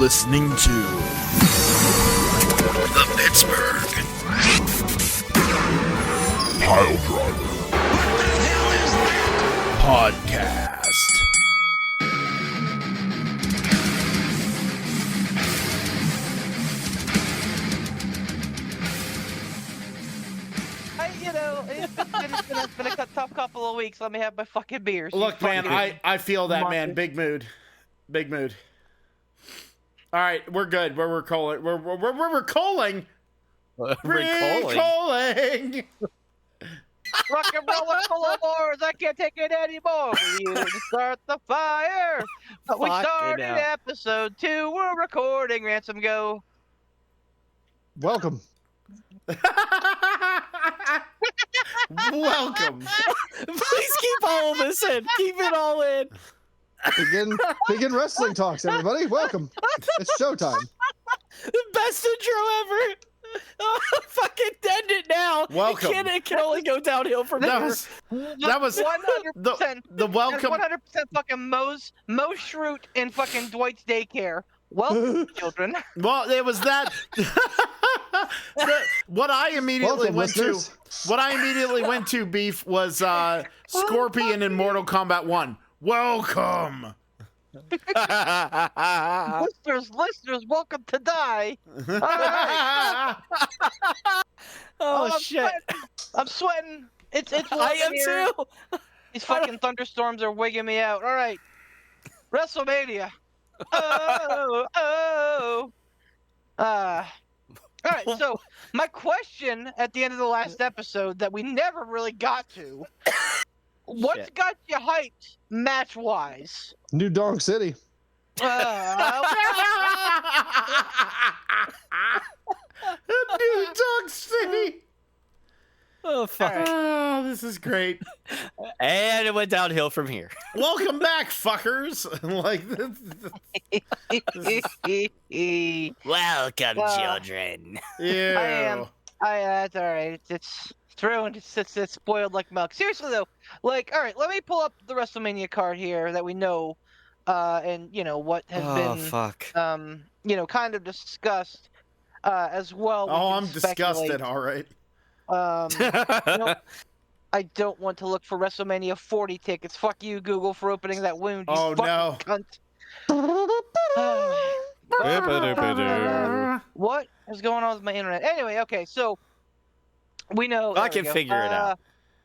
listening to the Pittsburgh Piledriver Podcast. It's been a tough couple of weeks. Let me have my fucking beers. Look, man, I feel that, man. Big mood. Big mood. All right, we're good. We're recalling. We're recalling. Recalling. Rock and roll is full of wars. I can't take it anymore. We need to start the fire. But we started episode 2. We're recording. Ransom, go. Welcome. Welcome. Please keep all of this in. Keep it all in. Begin wrestling talks, everybody. Welcome. It's showtime. The best intro ever. Oh, fucking end it now. Welcome. It can only go downhill from That here. was 100%. the welcome. 100% fucking Moe's Shroot in fucking Dwight's daycare. Welcome, children. Well, it was that. What I immediately went to, Beef, was Scorpion in Mortal Kombat 1. Welcome. listeners, welcome to die. All right. Oh, I'm shit. I'm sweating. It's I am here. too. These fucking thunderstorms are wigging me out. All right. WrestleMania. Oh. All right, so my question at the end of the last episode that we never really got to, what's got you hyped match-wise? New Dog City. New Dog City. Oh, fuck. Oh, this is great. And it went downhill from here. Welcome back, fuckers. Like Welcome, children. Yeah. I am. That's all right. It's ruined. It's spoiled like milk. Seriously though, like, all right, let me pull up the WrestleMania card here that we know, and you know what has been, fuck. You know, kind of discussed, as well. Oh, I'm disgusted. All right. You know, I don't want to look for WrestleMania 40 tickets. Fuck you, Google, for opening that wound. You Oh no. Cunt. What is going on with my internet? Anyway, okay, so we know. I can figure it out.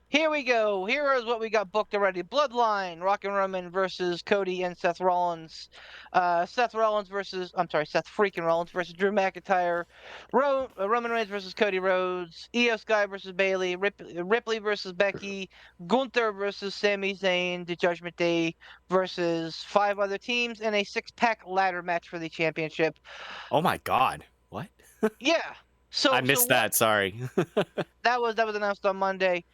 Here we go. Here is what we got booked already. Bloodline, Rock and Roman versus Cody and Seth Rollins. Seth freaking Rollins versus Drew McIntyre. Roman Reigns versus Cody Rhodes. Io Sky versus Bayley. Ripley versus Becky. Gunther versus Sami Zayn. The Judgment Day versus 5 other teams in a 6-pack ladder match for the championship. Oh my god. What? Yeah. So I missed that. Sorry. That was announced on Monday.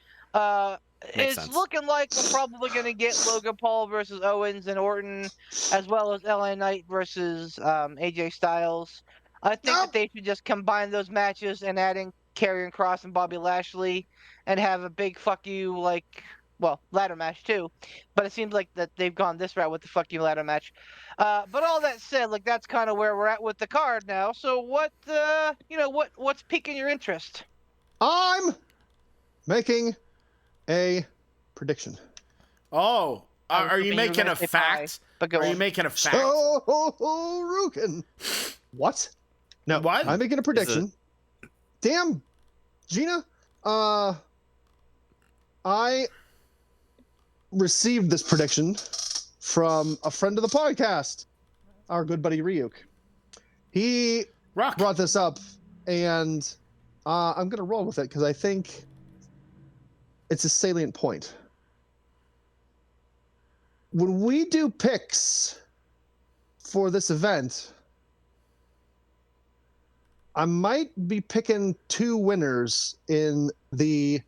It's sense. looking like we're probably going to get Logan Paul versus Owens and Orton, as well as LA Knight versus AJ Styles. I think that they should just combine those matches and add in Karrion Kross and Bobby Lashley and have a big fuck you, like, well, ladder match too. But it seems like that they've gone this route with the fuck you ladder match. But all that said, like, that's kind of where we're at with the card now. So what's piquing your interest? I'm making a prediction. Oh, are you making a fact? Are you making a fact? Rukin. What? No. What? I'm making a prediction. Damn, Gina. I received this prediction from a friend of the podcast, our good buddy Ryuk. He brought this up, and I'm going to roll with it because I think it's a salient point. When we do picks for this event, I might be picking 2 winners in the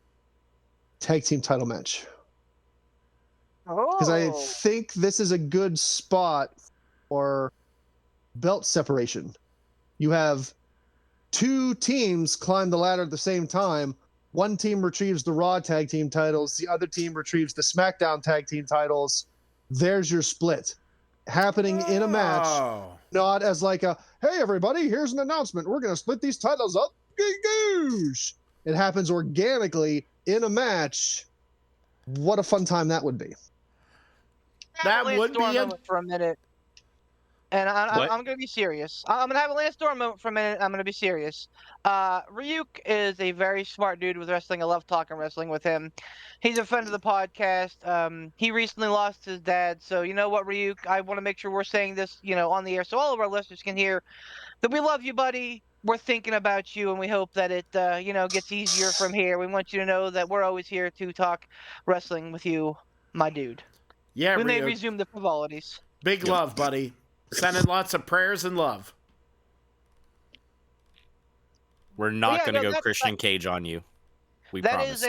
tag team title match. Because I think this is a good spot for belt separation. You have 2 teams climb the ladder at the same time. One team retrieves the Raw tag team titles. The other team retrieves the SmackDown tag team titles. There's your split happening in a match not as like a, hey everybody, here's an announcement. We're gonna split these titles up. Goosh. It happens organically in a match. What a fun time that would be. That would be a moment for a minute. And I'm going to be serious. I'm going to have a Lance Storm moment for a minute. I'm going to be serious. Ryuk is a very smart dude with wrestling. I love talking wrestling with him. He's a friend of the podcast. He recently lost his dad. So, you know what, Ryuk? I want to make sure we're saying this, on the air so all of our listeners can hear that we love you, buddy. We're thinking about you, and we hope that it, gets easier from here. We want you to know that we're always here to talk wrestling with you, my dude. Yeah, we may Ryuk. resume the frivolities. Big love, buddy. Sending lots of prayers and love. We're not going to go Christian Cage on you. We promise.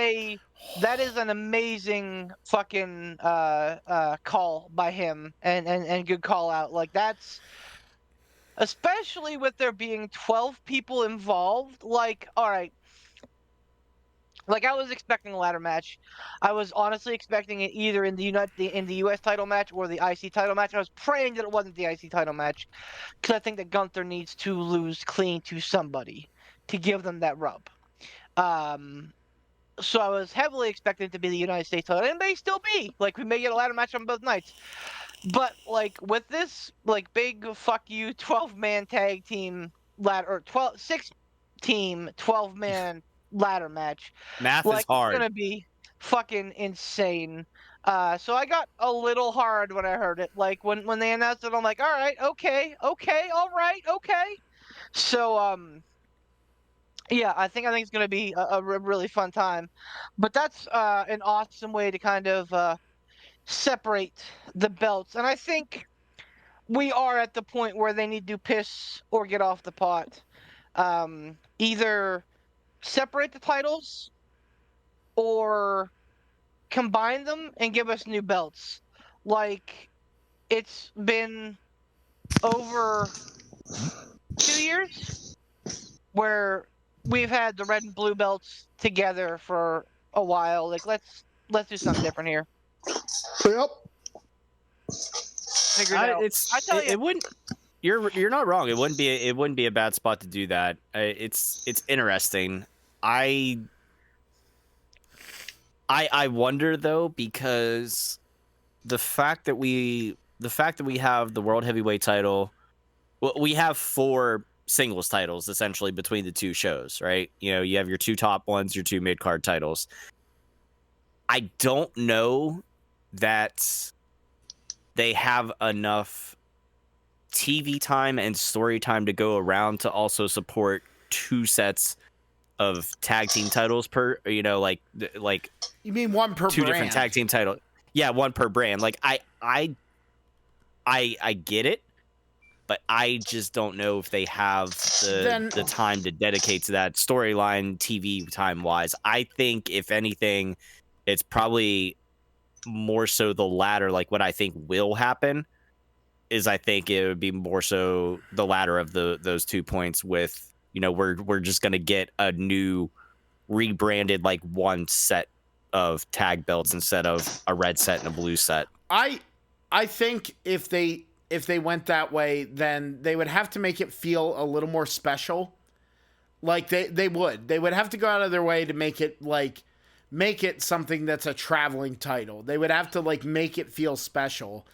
That is an amazing fucking call by him and good call out. Like, that's especially with there being 12 people involved. Like, all right. Like, I was expecting a ladder match. I was honestly expecting it either in the U.S. title match or the IC title match. I was praying that it wasn't the IC title match because I think that Gunther needs to lose clean to somebody to give them that rub. So I was heavily expecting it to be the United States title. It may still be. Like, we may get a ladder match on both nights. But, like, with this, like, big fuck you 12-man tag team ladder, or 6-team 12-man ladder match. Math is hard. It's gonna be fucking insane. So I got a little hard when I heard it. Like when they announced it, I'm like, all right, okay, all right, okay. So yeah, I think it's gonna be a really fun time. But that's an awesome way to kind of separate the belts, and I think we are at the point where they need to piss or get off the pot. Either separate the titles or combine them and give us new belts. Like, it's been over 2 years where we've had the red and blue belts together for a while. Like, let's do something different here. Yep. Figure it out. I tell you, it wouldn't. You're not wrong. It wouldn't be a bad spot to do that. It's interesting. I wonder though, because the fact that we have the world heavyweight title, well, we have 4 singles titles essentially between the 2 shows, right? You have your 2 top ones, your 2 mid card titles. I don't know that they have enough TV time and story time to go around to also support 2 sets of tag team titles per, like you mean one per 2 brand? Different tag team title. Yeah, 1 per brand. Like I get it, but I just don't know if they have the time to dedicate to that storyline TV time wise. I think if anything, it's probably more so the latter. Like what I think will happen is I think it would be more so the latter of those 2 points with, we're just going to get a new rebranded, like 1 set of tag belts instead of a red set and a blue set. I think if they went that way, then they would have to make it feel a little more special. Like they would have to go out of their way to make it something that's a traveling title. They would have to make it feel special.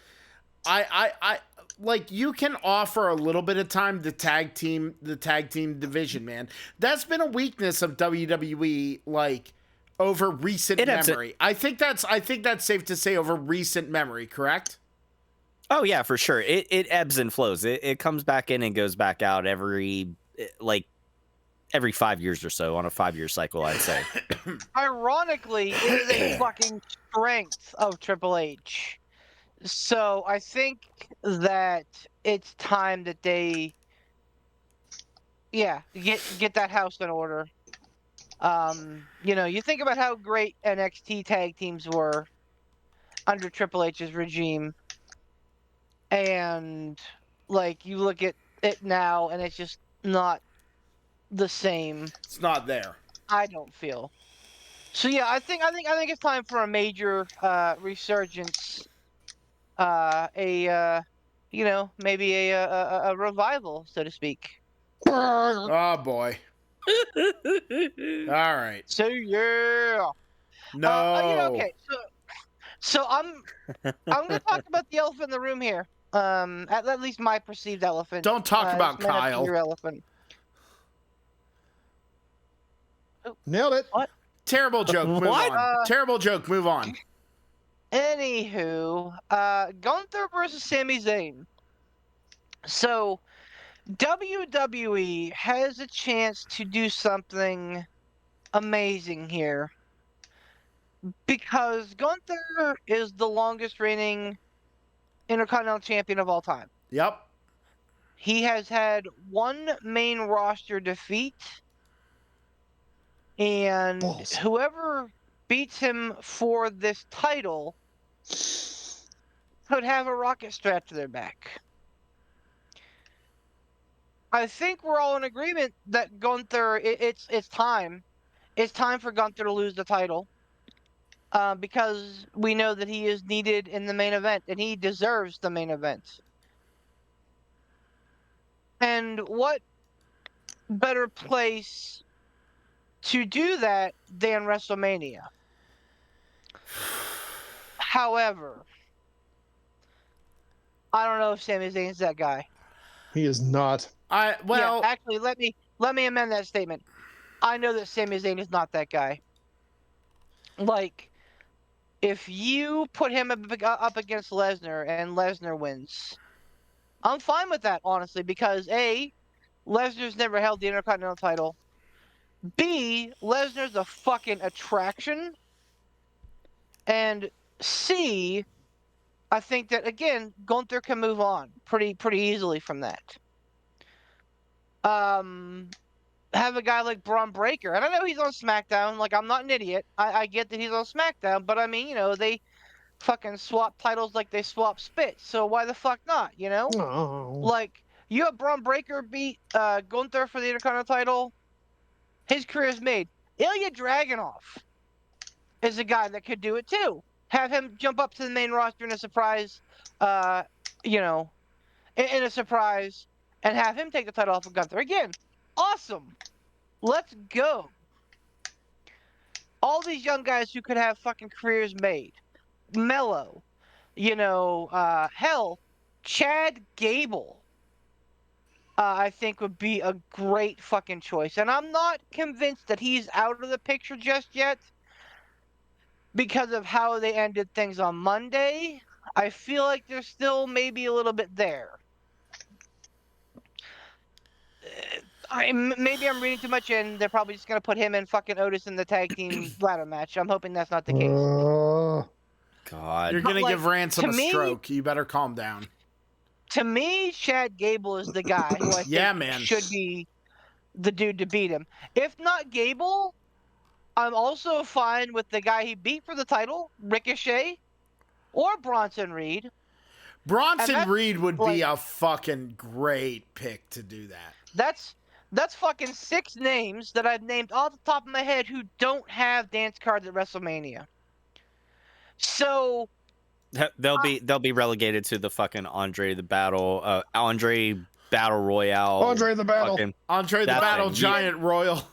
I like, you can offer a little bit of time the tag team division, man. That's been a weakness of WWE, over recent memory. I think that's safe to say over recent memory, correct? Oh yeah, for sure. It ebbs and flows. It comes back in and goes back out every 5 years or so on a 5-year cycle, I'd say. Ironically, it is a fucking strength of Triple H. So I think that it's time that they, get that house in order. You think about how great NXT tag teams were under Triple H's regime, and you look at it now, and it's just not the same. It's not there. I don't feel. So yeah, I think it's time for a major resurgence. A maybe a revival, so to speak. Oh boy. All right. So yeah. No. Okay. So I'm gonna talk about the elephant in the room here. At least my perceived elephant. Don't talk This about might not be Kyle. your elephant. Nailed it. What? Terrible joke. Move What? on. Terrible joke. Move on. Anywho, Gunther versus Sami Zayn. So WWE has a chance to do something amazing here because Gunther is the longest reigning Intercontinental Champion of all time. Yep. He has had one main roster defeat, and Balls. whoever beats him for this title could have a rocket strapped to their back. I think we're all in agreement that Gunther, it's time. It's time for Gunther to lose the title because we know that he is needed in the main event, and he deserves the main event. And what better place to do that than WrestleMania? However, I don't know if Sami Zayn's that guy. He is not. Yeah, actually, let me amend that statement. I know that Sami Zayn is not that guy. Like, if you put him up against Lesnar and Lesnar wins, I'm fine with that, honestly, because A, Lesnar's never held the Intercontinental title. B, Lesnar's a fucking attraction. And C, I think that, again, Gunther can move on pretty easily from that. Have a guy like Braun Breaker. And I know he's on SmackDown. Like, I'm not an idiot. I get that he's on SmackDown. But, I mean, they fucking swap titles like they swap spit. So why the fuck not, Oh. Like, you have Braun Breaker beat Gunther for the Intercontinental title. His career's made. Ilya Dragunov is a guy that could do it, too. Have him jump up to the main roster in a surprise, in a surprise, and have him take the title off of Gunther. Again, awesome. Let's go. All these young guys who could have fucking careers made. Mello, hell, Chad Gable, I think would be a great fucking choice. And I'm not convinced that he's out of the picture just yet because of how they ended things on Monday. I feel like there's still maybe a little bit there. Maybe I'm reading too much in. They're probably just going to put him and fucking Otis in the tag team ladder match. I'm hoping that's not the case. God. You're going to But, give Ransom a to me- stroke. You better calm down. To me, Chad Gable is the guy who I Yeah, think man. should be the dude to beat him. If not Gable, I'm also fine with the guy he beat for the title, Ricochet, or Bronson Reed. Bronson Reed would be like- a fucking great pick to do that. That's fucking 6 names that I've named off the top of my head who don't have dance cards at WrestleMania. So They'll be relegated to the fucking Andre Battle Royale. Andre the Battle. Fucking Andre the That Battle thing. Giant Royal.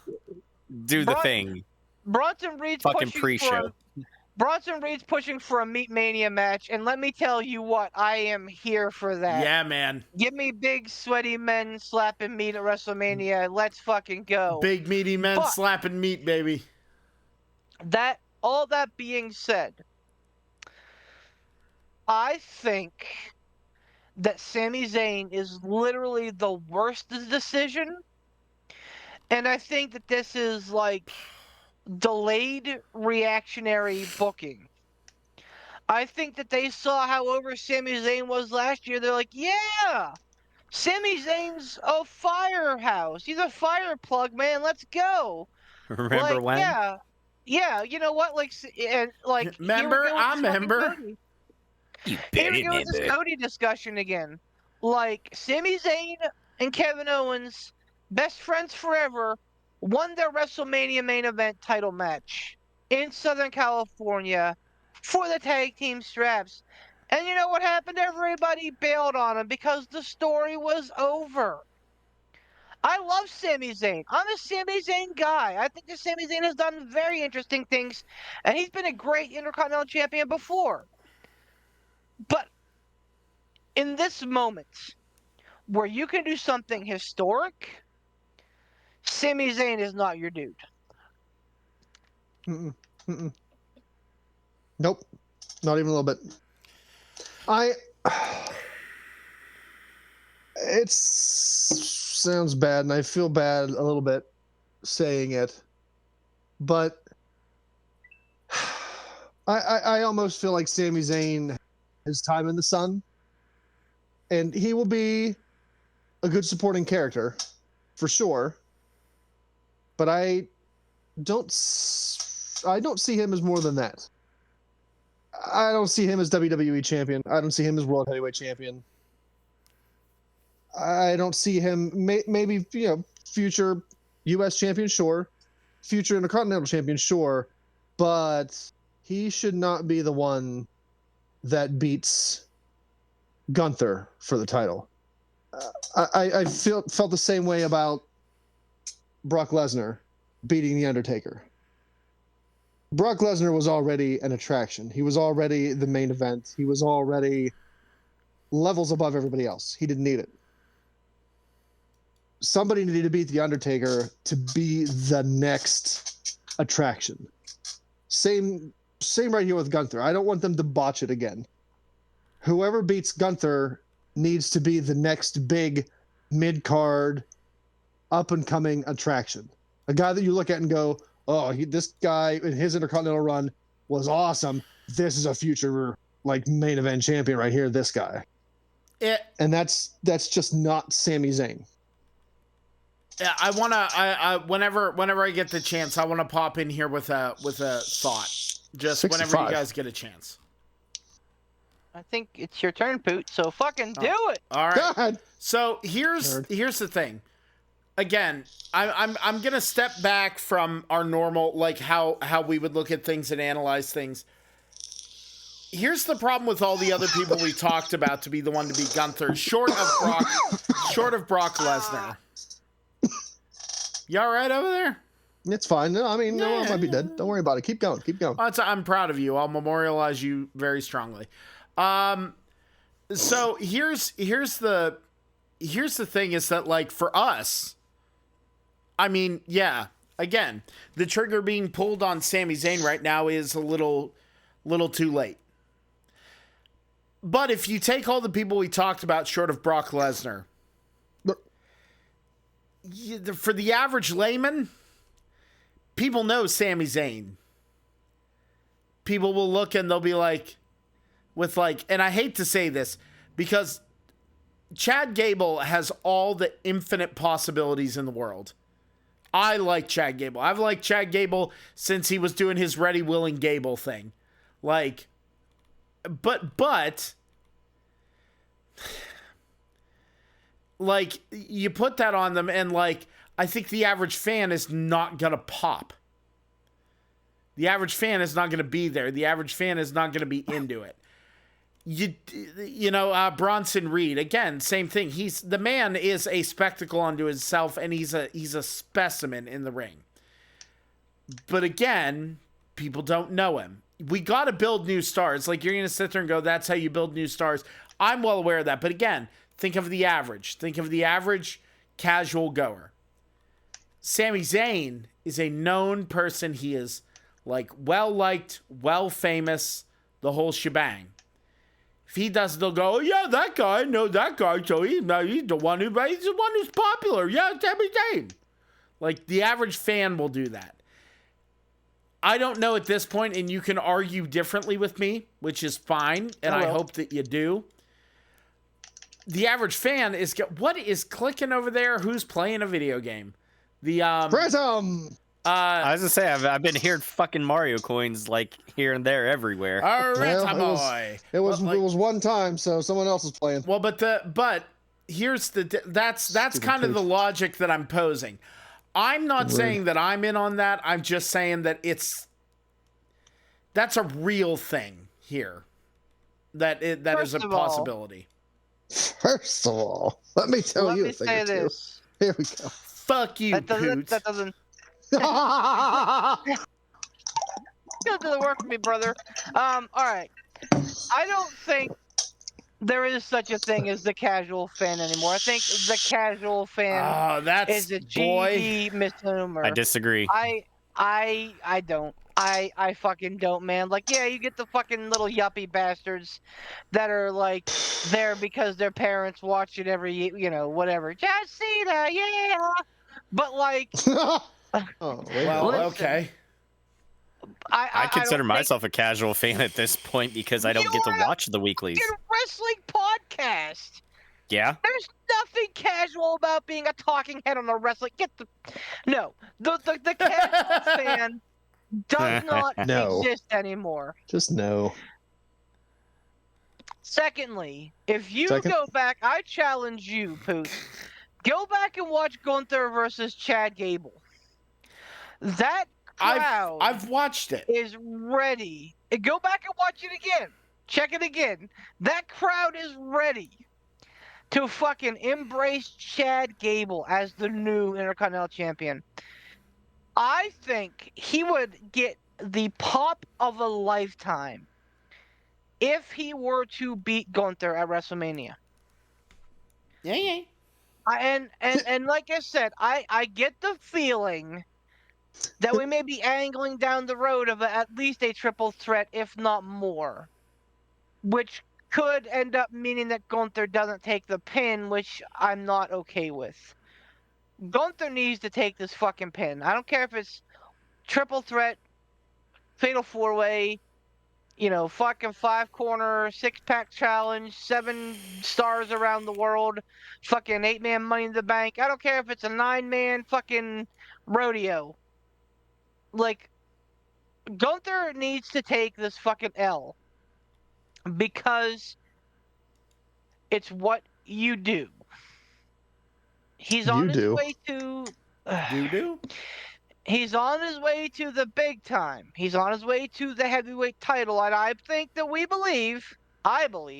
do the Bron- thing. Bronson Reed's Fucking pushing pre-show. Bronson Reed's pushing for a Meat Mania match, and let me tell you what, I am here for that. Yeah, man. Give me big sweaty men slapping meat at WrestleMania. Let's fucking go. Big meaty men But- slapping meat, baby. All that being said, I think that Sami Zayn is literally the worst decision. And I think that this is like delayed reactionary booking. I think that they saw how over Sami Zayn was last year. They're like, yeah, Sami Zayn's a firehouse. He's a fire plug, man. Let's go. Remember like, when? Yeah, you know what? Like, and like, Member? here we go with I this fucking member. Cody. You Here we better go with this remember. Cody discussion again. Like, Sami Zayn and Kevin Owens, best friends forever, won their WrestleMania main event title match in Southern California for the tag team straps. And you know what happened? Everybody bailed on him because the story was over. I love Sami Zayn. I'm a Sami Zayn guy. I think that Sami Zayn has done very interesting things, and he's been a great Intercontinental Champion before. But in this moment, where you can do something historic, Sami Zayn is not your dude. Nope, not even a little bit. It sounds bad, and I feel bad a little bit saying it, but I almost feel like Sami Zayn has time in the sun, and he will be a good supporting character for sure. But I don't see him as more than that. I don't see him as WWE champion. I don't see him as World Heavyweight champion. I don't see him maybe future U.S. champion, sure, future Intercontinental champion, sure, but he should not be the one that beats Gunther for the title. I felt the same way about Brock Lesnar beating The Undertaker. Brock Lesnar was already an attraction. He was already the main event. He was already levels above everybody else. He didn't need it. Somebody needed to beat The Undertaker to be the next attraction. Same right here with Gunther. I don't want them to botch it again. Whoever beats Gunther needs to be the next big mid-card, up-and-coming attraction. A guy that you look at and go, oh, this guy in his Intercontinental run was awesome. This is a future main event champion right here, this guy. And that's just not Sami Zayn. Yeah, I whenever I get the chance, I want to pop in here with a thought. Just 65. Whenever you guys get a chance. I think it's your turn, Poot, so fucking do it. All right. God. So here's the thing. Again, I'm gonna step back from our normal how we would look at things and analyze things. Here's the problem with all the other people we talked about to be the one to beat Gunther, short of Brock Lesnar. You all right over there? It's fine. No, I mean, no, I might be dead. Don't worry about it. Keep going. I'm proud of you. I'll memorialize you very strongly. So here's the thing is that for us, I mean, yeah, again, the trigger being pulled on Sami Zayn right now is a little too late. But if you take all the people we talked about short of Brock Lesnar, for the average layman, people know Sami Zayn. People will look and they'll be and I hate to say this because Chad Gable has all the infinite possibilities in the world. I like Chad Gable. I've liked Chad Gable since he was doing his Ready, Willing, Gable thing. But you put that on them and I think the average fan is not going to pop. The average fan is not going to be there. The average fan is not going to be into it. Bronson Reed, again, same thing. The man is a spectacle unto himself, and he's a specimen in the ring. But again, people don't know him. We got to build new stars. You're going to sit there and go, that's how you build new stars. I'm well aware of that. But again, think of the average. Think of the average casual goer. Sami Zayn is a known person. He is well-liked, well-famous, the whole shebang. If he does, they'll go, oh, yeah, that guy, so he's the one who's popular. Yeah, Sami Zayn. The average fan will do that. I don't know at this point, and you can argue differently with me, which is fine, and I hope that you do. The average fan is, what is clicking over there? Who's playing a video game? Prism! I was gonna say I've been hearing fucking Mario coins here and there everywhere. It was one time, so someone else was playing. Well, but here's that's kind of the logic that I'm posing. I'm not saying that I'm in on that. I'm just saying that that's a real thing here. that is First a of all- possibility. First of all, let me tell Let you me a thing say or two. this. Here we go. Fuck you, That doesn't. Poots. That doesn't. Don't do the work for me, brother. All right. I don't think there is such a thing as the casual fan anymore. I think the casual fan Oh, that's is a boy. cheesy misnomer. I disagree. I don't. I fucking don't, man. Like, yeah, you get the fucking little yuppie bastards that are like there because their parents watch it every, whatever. John Cena, yeah. But like, oh, wait a Well, minute. listen, okay. I consider don't myself a casual fan at this point because I don't You get to are a watch the weeklies. think wrestling podcast. Yeah. There's nothing casual about being a talking head on a wrestling. No, the casual fan does not No. exist anymore. Just no. Secondly, if you Second. go back, I challenge you, Poots. Go back and watch Gunther versus Chad Gable. That crowd I've watched it. is ready. Go back and watch it again. Check it again. That crowd is ready to fucking embrace Chad Gable as the new Intercontinental Champion. I think he would get the pop of a lifetime if he were to beat Gunther at WrestleMania. Yeah. And like I said, I get the feeling that we may be angling down the road of at least a triple threat, if not more, which could end up meaning that Gunther doesn't take the pin, which I'm not okay with. Gunther needs to take this fucking pin. I don't care if it's triple threat, fatal four-way, fucking 5-corner, 6-pack challenge, 7 stars around the world, fucking 8-man Money in the Bank. I don't care if it's a 9-man fucking rodeo. Like, Gunther needs to take this fucking L because it's what you do. He's on You his do. way to. Do? He's on his way to the big time. He's on his way to the heavyweight title, and I think that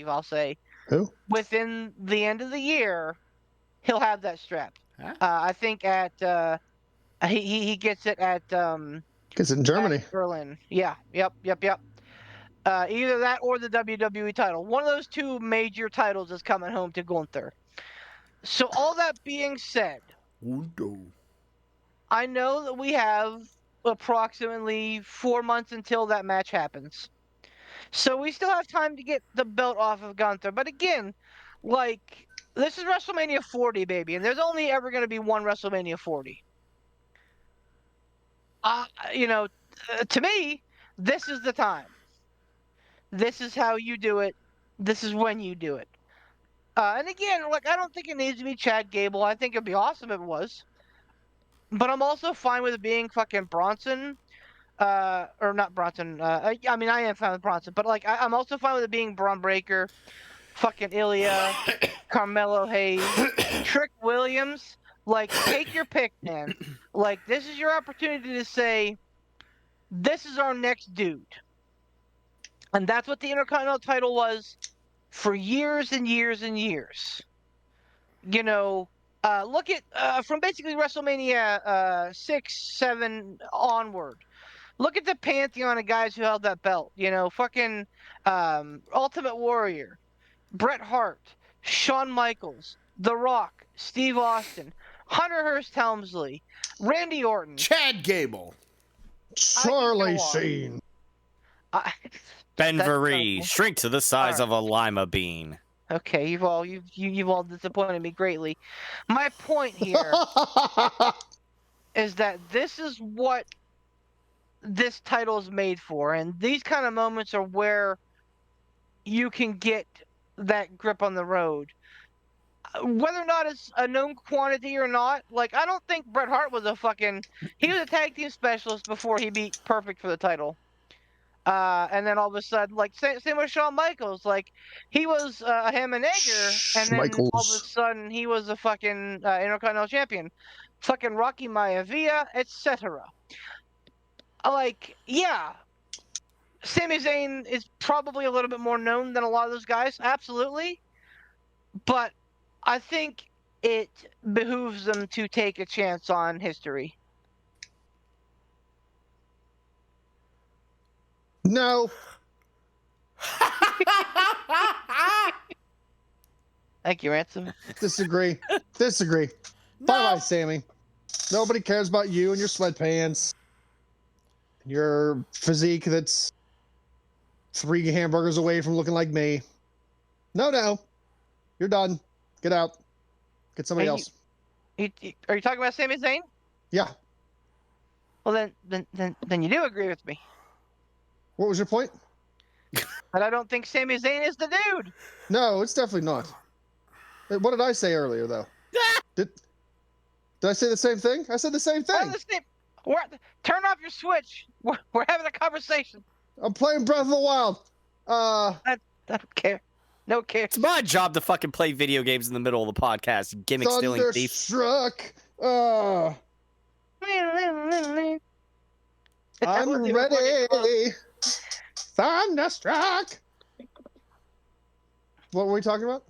I'll say, Who? within the end of the year, he'll have that strap. Huh? I think at he gets it at It's in Germany. at Berlin. Yeah. Yep. Either that or the WWE title. One of those two major titles is coming home to Gunther. So all that being said, Undo. I know that we have approximately 4 months until that match happens. So we still have time to get the belt off of Gunther. But again, like, this is WrestleMania 40, baby, and there's only ever going to be one WrestleMania 40. To me, this is the time. This is how you do it. This is when you do it. And again, like, I don't think it needs to be Chad Gable. I think it'd be awesome if it was. But I'm also fine with it being fucking Bronson. Or not Bronson. I mean, I am fine with Bronson. But, like, I'm also fine with it being Braun Breaker, fucking Ilya, Carmelo Hayes, Trick Williams. Like, take your pick, man. Like, this is your opportunity to say, this is our next dude. And that's what the Intercontinental title was for years and years and years. Look at from basically WrestleMania 6, 7 onward. Look at the pantheon of guys who held that belt. Fucking Ultimate Warrior, Bret Hart, Shawn Michaels, The Rock, Steve Austin, Hunter Hearst Helmsley, Randy Orton, Chad Gable. Charlie go on. Sheen. Ben That's Veree, terrible. shrink to the size Alright. of a lima bean. Okay, you've all disappointed me greatly. My point here is that this is what this title is made for, and these kind of moments are where you can get that grip on the road. Whether or not it's a known quantity or not, like, I don't think Bret Hart was he was a tag team specialist before he beat Perfect for the title. And then all of a sudden, like, same with Shawn Michaels, like, he was a ham and egger, and then all of a Schmichaels. sudden he was a fucking Intercontinental Champion. Fucking Rocky Maivia, etc. Like, yeah, Sami Zayn is probably a little bit more known than a lot of those guys, absolutely. But I think it behooves them to take a chance on history. No. Thank you, Ransom. Disagree. Bye-bye, Sammy. Nobody cares about you and your sweatpants. Your physique that's 3 hamburgers away from looking like me. No. You're done. Get out. Get somebody else. Are you talking about Sami Zayn? Yeah. Well, then you do agree with me. What was your point? But I don't think Sami Zayn is the dude. No, it's definitely not. What did I say earlier, though? Did I say the same thing? I said the same thing. Turn off your Switch. We're having a conversation. I'm playing Breath of the Wild. I don't care. No care. It's my job to fucking play video games in the middle of the podcast. You gimmick stealing thief. Thunderstruck. I'm ready. Thunderstruck. What were we talking about?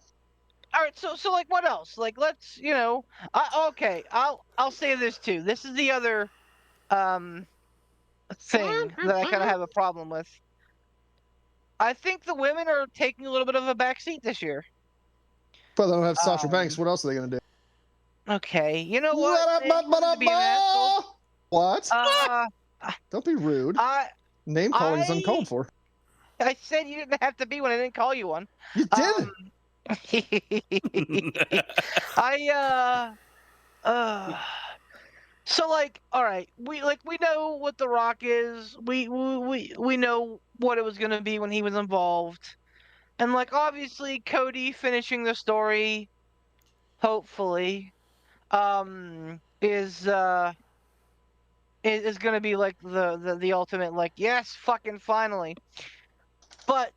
All right, so like, what else? Like, let's, okay, I'll say this too. This is the other thing that I kind of have a problem with. I think the women are taking a little bit of a backseat this year. But they don't have Sasha Banks. What else are they gonna do? Okay, you know what? To be an asshole. What? Don't be rude. Name calling is uncalled for. I said you didn't have to be one. I didn't call you one. You did. So like, all right, we know what The Rock is. We know what it was gonna be when he was involved, and like obviously Cody finishing the story, hopefully, is gonna be like the ultimate, like, yes, fucking finally. But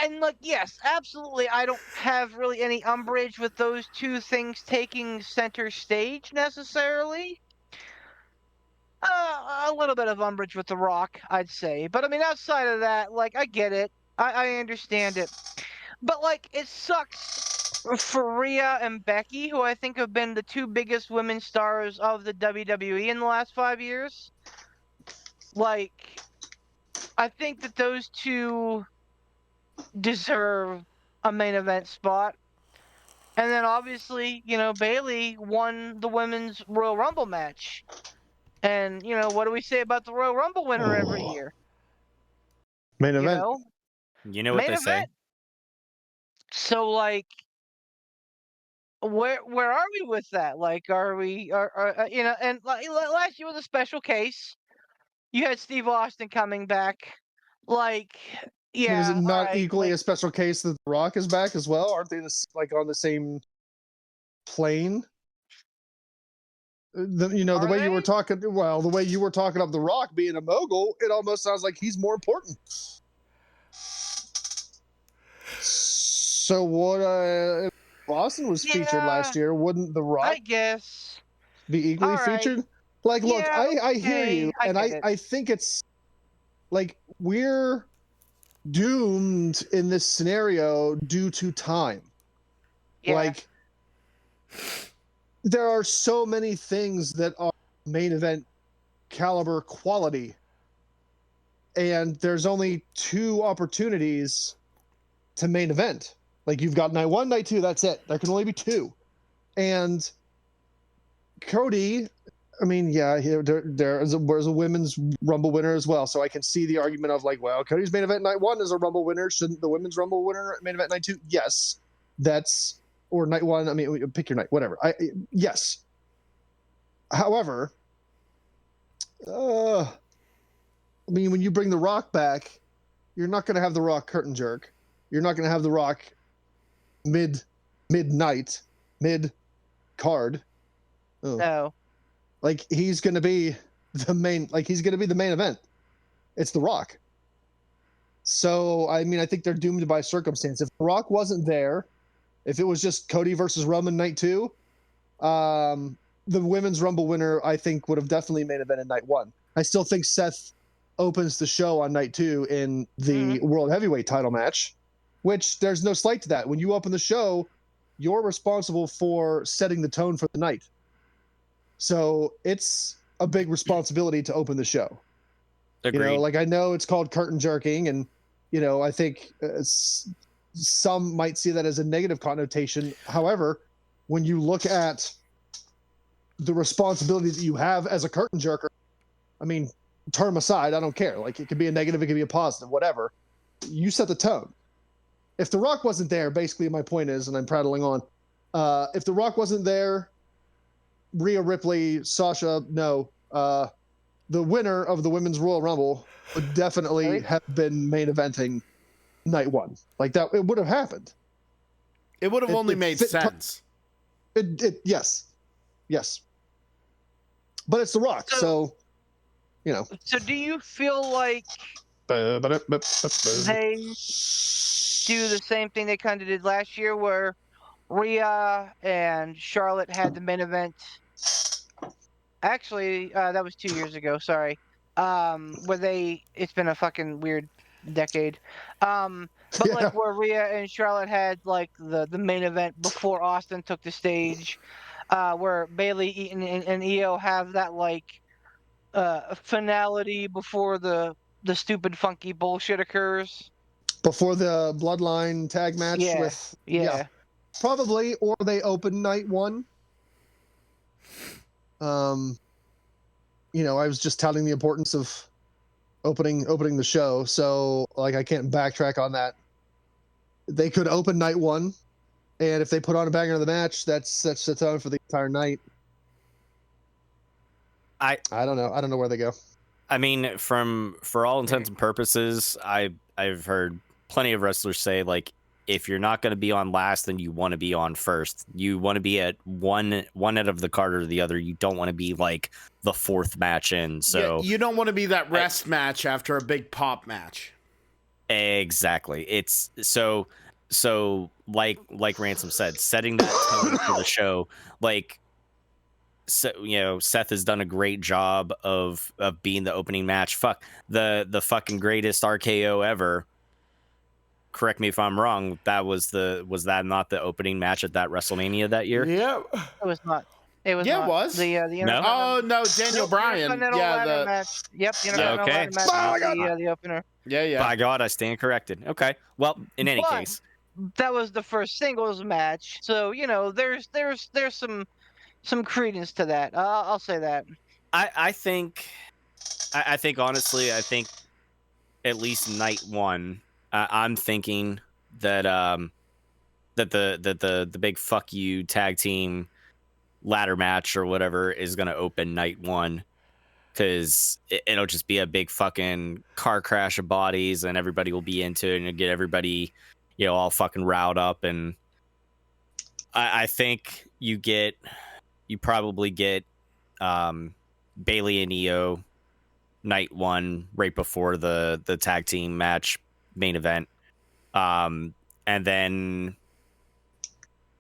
and like, yes, absolutely, I don't have really any umbrage with those two things taking center stage necessarily. A little bit of umbrage with The Rock, I'd say. But I mean, outside of that, like, I get it. I understand it. But like, it sucks for Rhea and Becky, who I think have been the 2 biggest women stars of the WWE in the last 5 years. Like, I think that those 2 deserve a main event spot. And then obviously, Bayley won the women's Royal Rumble match. And, what do we say about the Royal Rumble winner every year? Main event. You know what main they say. So like, where are we with that? Like, are we and like, last year was a special case. You had Steve Austin coming back. Like, yeah. Is it not right, equally like, a special case that The Rock is back as well? Aren't they like on the same plane? The way you were talking. Well, the way you were talking of The Rock being a mogul, it almost sounds like he's more important. So what? If Austin was featured last year, wouldn't The Rock, I guess, be equally featured? Like, look, I hear you, and I think it's like we're doomed in this scenario due to time. Yeah. Like, there are so many things that are main event caliber quality, and there's only 2 opportunities to main event. Like, you've got night 1, night 2, that's it. There can only be 2. And Cody, I mean, yeah, there's a women's Rumble winner as well, so I can see the argument of like, well, Cody's main event night 1 is a Rumble winner. Shouldn't the women's Rumble winner main event night 2? Yes, or night 1. I mean, pick your night, whatever. Yes. However, I mean, when you bring The Rock you're not going to have The Rock curtain jerk. You're not going to have The Rock midnight, mid card. No. Like, he's going to be the main event. It's The Rock. So, I mean, I think they're doomed by circumstance. If The Rock wasn't there, if it was just Cody versus Roman night 2, the women's Rumble winner, I think, would have definitely main evented night 1. I still think Seth opens the show on night 2 in the World Heavyweight title match, which there's no slight to that. When you open the show, you're responsible for setting the tone for the night. So it's a big responsibility to open the show. Agreed. You know, like I know it's called curtain jerking, and you know, I think some might see that as a negative connotation. However, when you look at the responsibility that you have as a curtain jerker, I mean, term aside, I don't care. Like, it could be a negative, it could be a positive, whatever. You set the tone. If The Rock wasn't there, basically my point is, and I'm prattling on, if The Rock wasn't there, Rhea Ripley, Sasha, no, the winner of the Women's Royal Rumble would definitely have been main eventing night 1. Like, that, it would have happened. It would have only made sense. Yes. But it's The Rock, so you know. So do you feel like they do the same thing they kind of did last year, where Rhea and Charlotte had the main event? Actually, that was 2 years ago. Sorry. It's been a fucking weird decade. But like where Rhea and Charlotte had like the main event before Austin took the stage, where Bayley, Eaton, and Io have that like finality before the stupid funky bullshit occurs. Before the Bloodline tag match probably, or they open night 1. You know, I was just touting the importance of opening the show, so like I can't backtrack on that. They could open night 1, and if they put on a banger of the match, that's the tone for the entire night. I don't know where they go. I mean, for all intents and purposes, I've heard plenty of wrestlers say, like, if you're not going to be on last, then you want to be on first. You want to be at one end of the card or the other. You don't want to be like the 4th match in. So you don't want to be that rest match after a big pop match. Exactly. It's so like Ransom said, setting that tone for the show. Like, so, you know, Seth has done a great job of being the opening match. Fuck, the fucking greatest RKO ever. Correct me if I'm wrong. Was that not the opening match at that WrestleMania that year? Yeah, it was not. It was. Yeah, not. it was. The no? Oh no, Daniel Bryan. Yeah, match. Yep. Okay. Match. Oh my God. The opener. Yeah. By God, I stand corrected. Okay. Well, in any case, that was the first singles match, so you know there's some credence to that. I'll say that. I think honestly, I think at least night 1. I'm thinking that that the big fuck you tag team ladder match or whatever is gonna open night 1, because it'll just be a big fucking car crash of bodies, and everybody will be into it, and it'll get everybody, you know, all fucking riled up. And I think you probably get Bayley and Io night 1 right before the tag team match main event, and then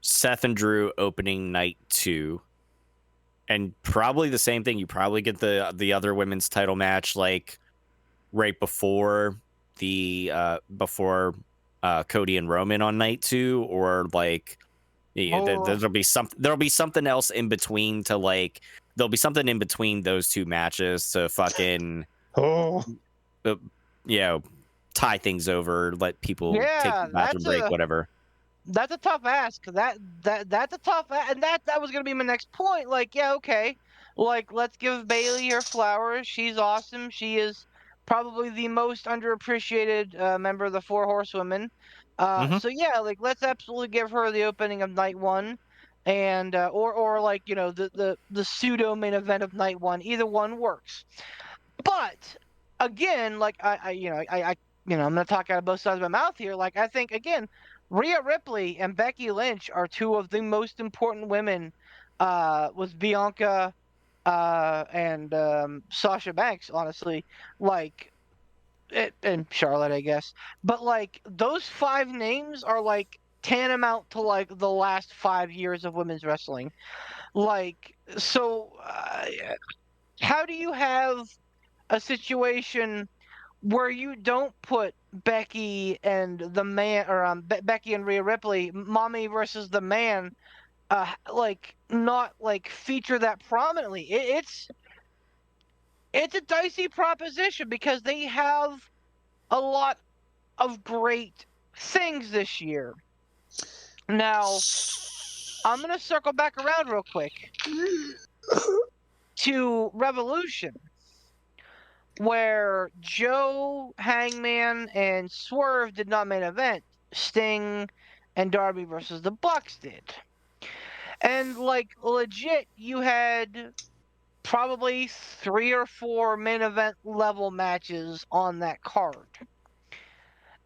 Seth and Drew opening night 2, and probably the same thing. You probably get the other women's title match like right before the Cody and Roman on night 2, or like there'll be something else in between to like. There'll be something in between those 2 matches to fucking tie things over, let people take the bathroom break, whatever. That's a tough ask. That's a tough and that was gonna be my next point. Like, yeah, okay. Like, let's give Bayley her flowers. She's awesome. She is probably the most underappreciated member of the 4 Horsewomen. So yeah, like let's absolutely give her the opening of night 1, and or like, you know, the pseudo main event of night 1. Either one works. But again, like I'm gonna talk out of both sides of my mouth here. Like, I think again, Rhea Ripley and Becky Lynch are 2 of the most important women, with Bianca and Sasha Banks, honestly, like and Charlotte, I guess. But like those 5 names are like tantamount to like the last 5 years of women's wrestling. Like, so how do you have a situation where you don't put Becky and the man, or Becky and Rhea Ripley, Mommy versus the Man, like not like feature that prominently. It's a dicey proposition because they have a lot of great things this year. Now, I'm gonna circle back around real quick to Revolution, where Joe, Hangman, and Swerve did not main event. Sting and Darby versus the Bucks did. And like legit, you had probably 3 or 4 main event level matches on that card.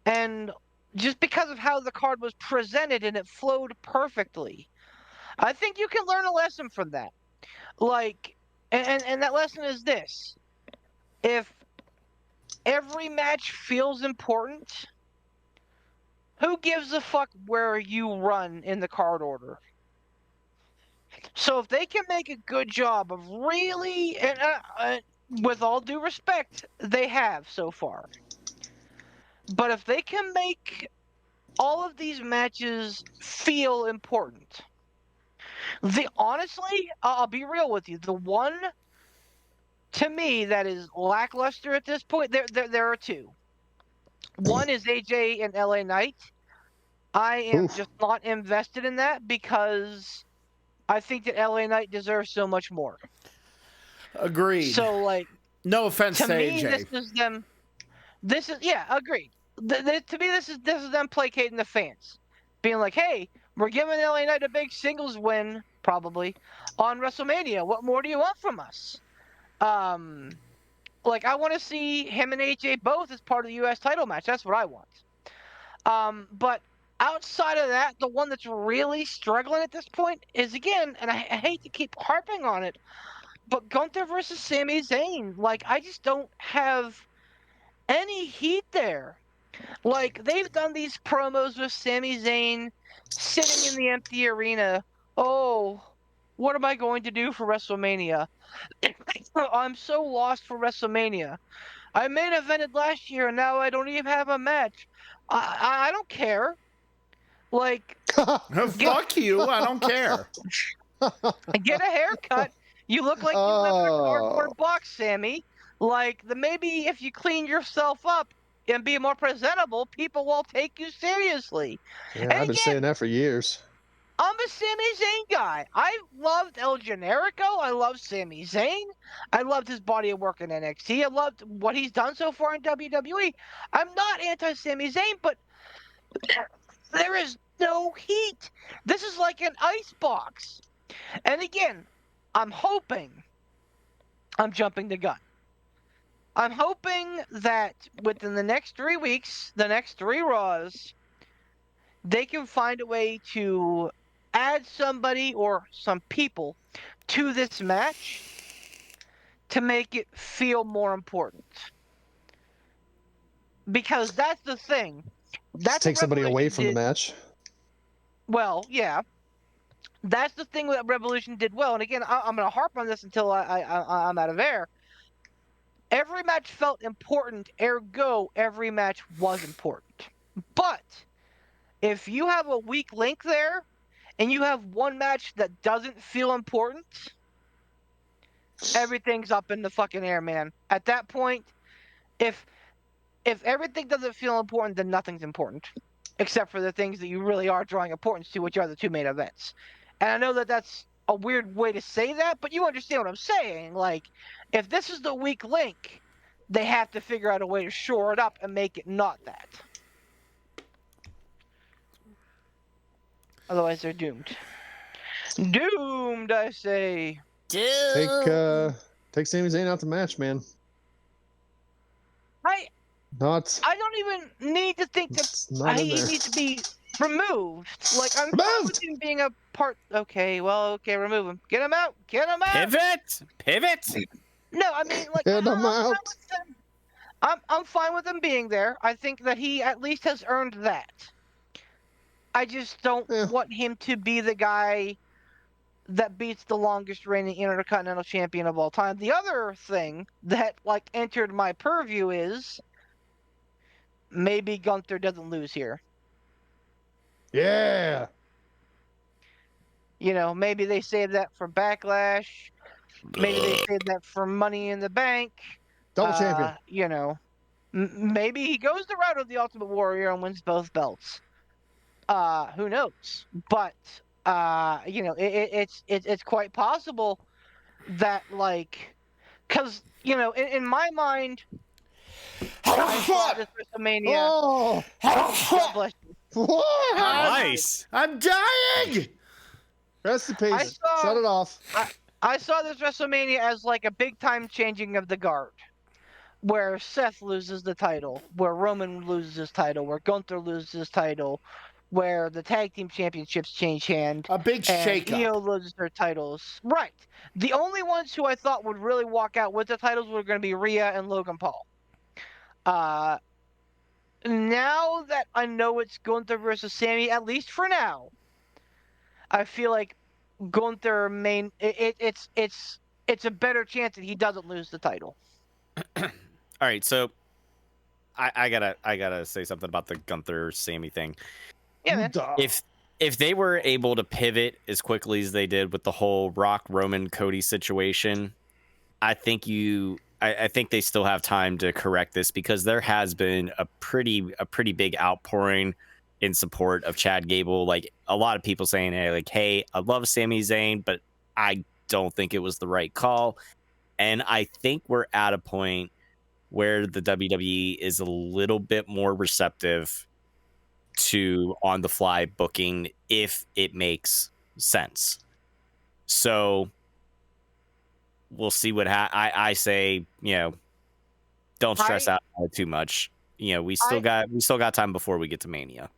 And just because of how the card was presented and it flowed perfectly, I think you can learn a lesson from that. Like, and that lesson is this: if every match feels important, who gives a fuck where you run in the card order? So if they can make a good job of really, and with all due respect, they have so far. But if they can make all of these matches feel important, honestly, I'll be real with you. The one to me that is lackluster at this point, there are two. One is AJ and LA Knight. I am just not invested in that because I think that LA Knight deserves so much more. Agreed. So, like, no offense to me, AJ. this is them. This is agreed. To me, this is them placating the fans, being like, "Hey, we're giving LA Knight a big singles win, probably on WrestleMania. What more do you want from us?" Like, I want to see him and AJ both as part of the U.S. title match. That's what I want. But outside of that, the one that's really struggling at this point is, again, and I hate to keep harping on it, but Gunther versus Sami Zayn. Like, I just don't have any heat there. Like, they've done these promos with Sami Zayn sitting in the empty arena. Oh, what am I going to do for WrestleMania? I'm so lost for WrestleMania. I main evented last year and now I don't even have a match. I don't care. Like, fuck you, I don't care. Get a haircut. You look like you live in a cardboard box, Sammy. Like, maybe if you clean yourself up and be more presentable, people will take you seriously. Yeah, And I've been saying that for years. I'm a Sami Zayn guy. I loved El Generico. I love Sami Zayn. I loved his body of work in NXT. I loved what he's done so far in WWE. I'm not anti-Sami Zayn, but there is no heat. This is like an ice box. And again, I'm jumping the gun. I'm hoping that within the next 3 weeks, the next 3 Raws, they can find a way to add somebody or some people to this match to make it feel more important. Because that's the thing. Just take somebody away from the match. Well, yeah. That's the thing that Revolution did well. And again, I'm going to harp on this until I'm out of air. Every match felt important, ergo, every match was important. But if you have a weak link there, and you have one match that doesn't feel important, everything's up in the fucking air, man. At that point, if everything doesn't feel important, then nothing's important, except for the things that you really are drawing importance to, which are the 2 main events. And I know that that's a weird way to say that, but you understand what I'm saying. Like, if this is the weak link, they have to figure out a way to shore it up and make it not that. Otherwise, they're doomed. Doomed, I say. Dude. Take Sami Zayn out the match, man. I don't even need to think that he needs to be removed. Like, I'm fine with him being a part. Okay, remove him. Get him out. Get him out. Pivot. No, I mean, like, Get him out. I'm fine with him being there. I think that he at least has earned that. I just don't want him to be the guy that beats the longest reigning Intercontinental Champion of all time. The other thing that like entered my purview is maybe Gunther doesn't lose here. Yeah. You know, maybe they save that for Backlash. Maybe they save that for Money in the Bank. Double champion. You know, maybe he goes the route of the Ultimate Warrior and wins both belts. Who knows? But you know, it's quite possible that like, because you know, in my mind, I saw this WrestleMania. Oh, God bless you. what? Nice. I'm dying. Rest in peace. I saw- Shut it off. I saw this WrestleMania as like a big time changing of the guard, where Seth loses the title, where Roman loses his title, where Gunther loses his title, where the tag team championships change hand, A big and shakeup. Io loses their titles. Right. The only ones who I thought would really walk out with the titles were going to be Rhea and Logan Paul. Now that I know it's Gunther versus Sammy, at least for now, I feel like Gunther it's a better chance that he doesn't lose the title. All right, so I gotta say something about the Gunther Sammy thing. Yeah, man. Duh. If they were able to pivot as quickly as they did with the whole Rock Roman Cody situation, I think they still have time to correct this, because there has been a pretty big outpouring in support of Chad Gable. Like, a lot of people saying, hey, I love Sami Zayn, but I don't think it was the right call. And I think we're at a point where the WWE is a little bit more receptive to on the fly booking if it makes sense. So we'll see what I say, you know, don't stress out too much. You know, we still got time before we get to Mania.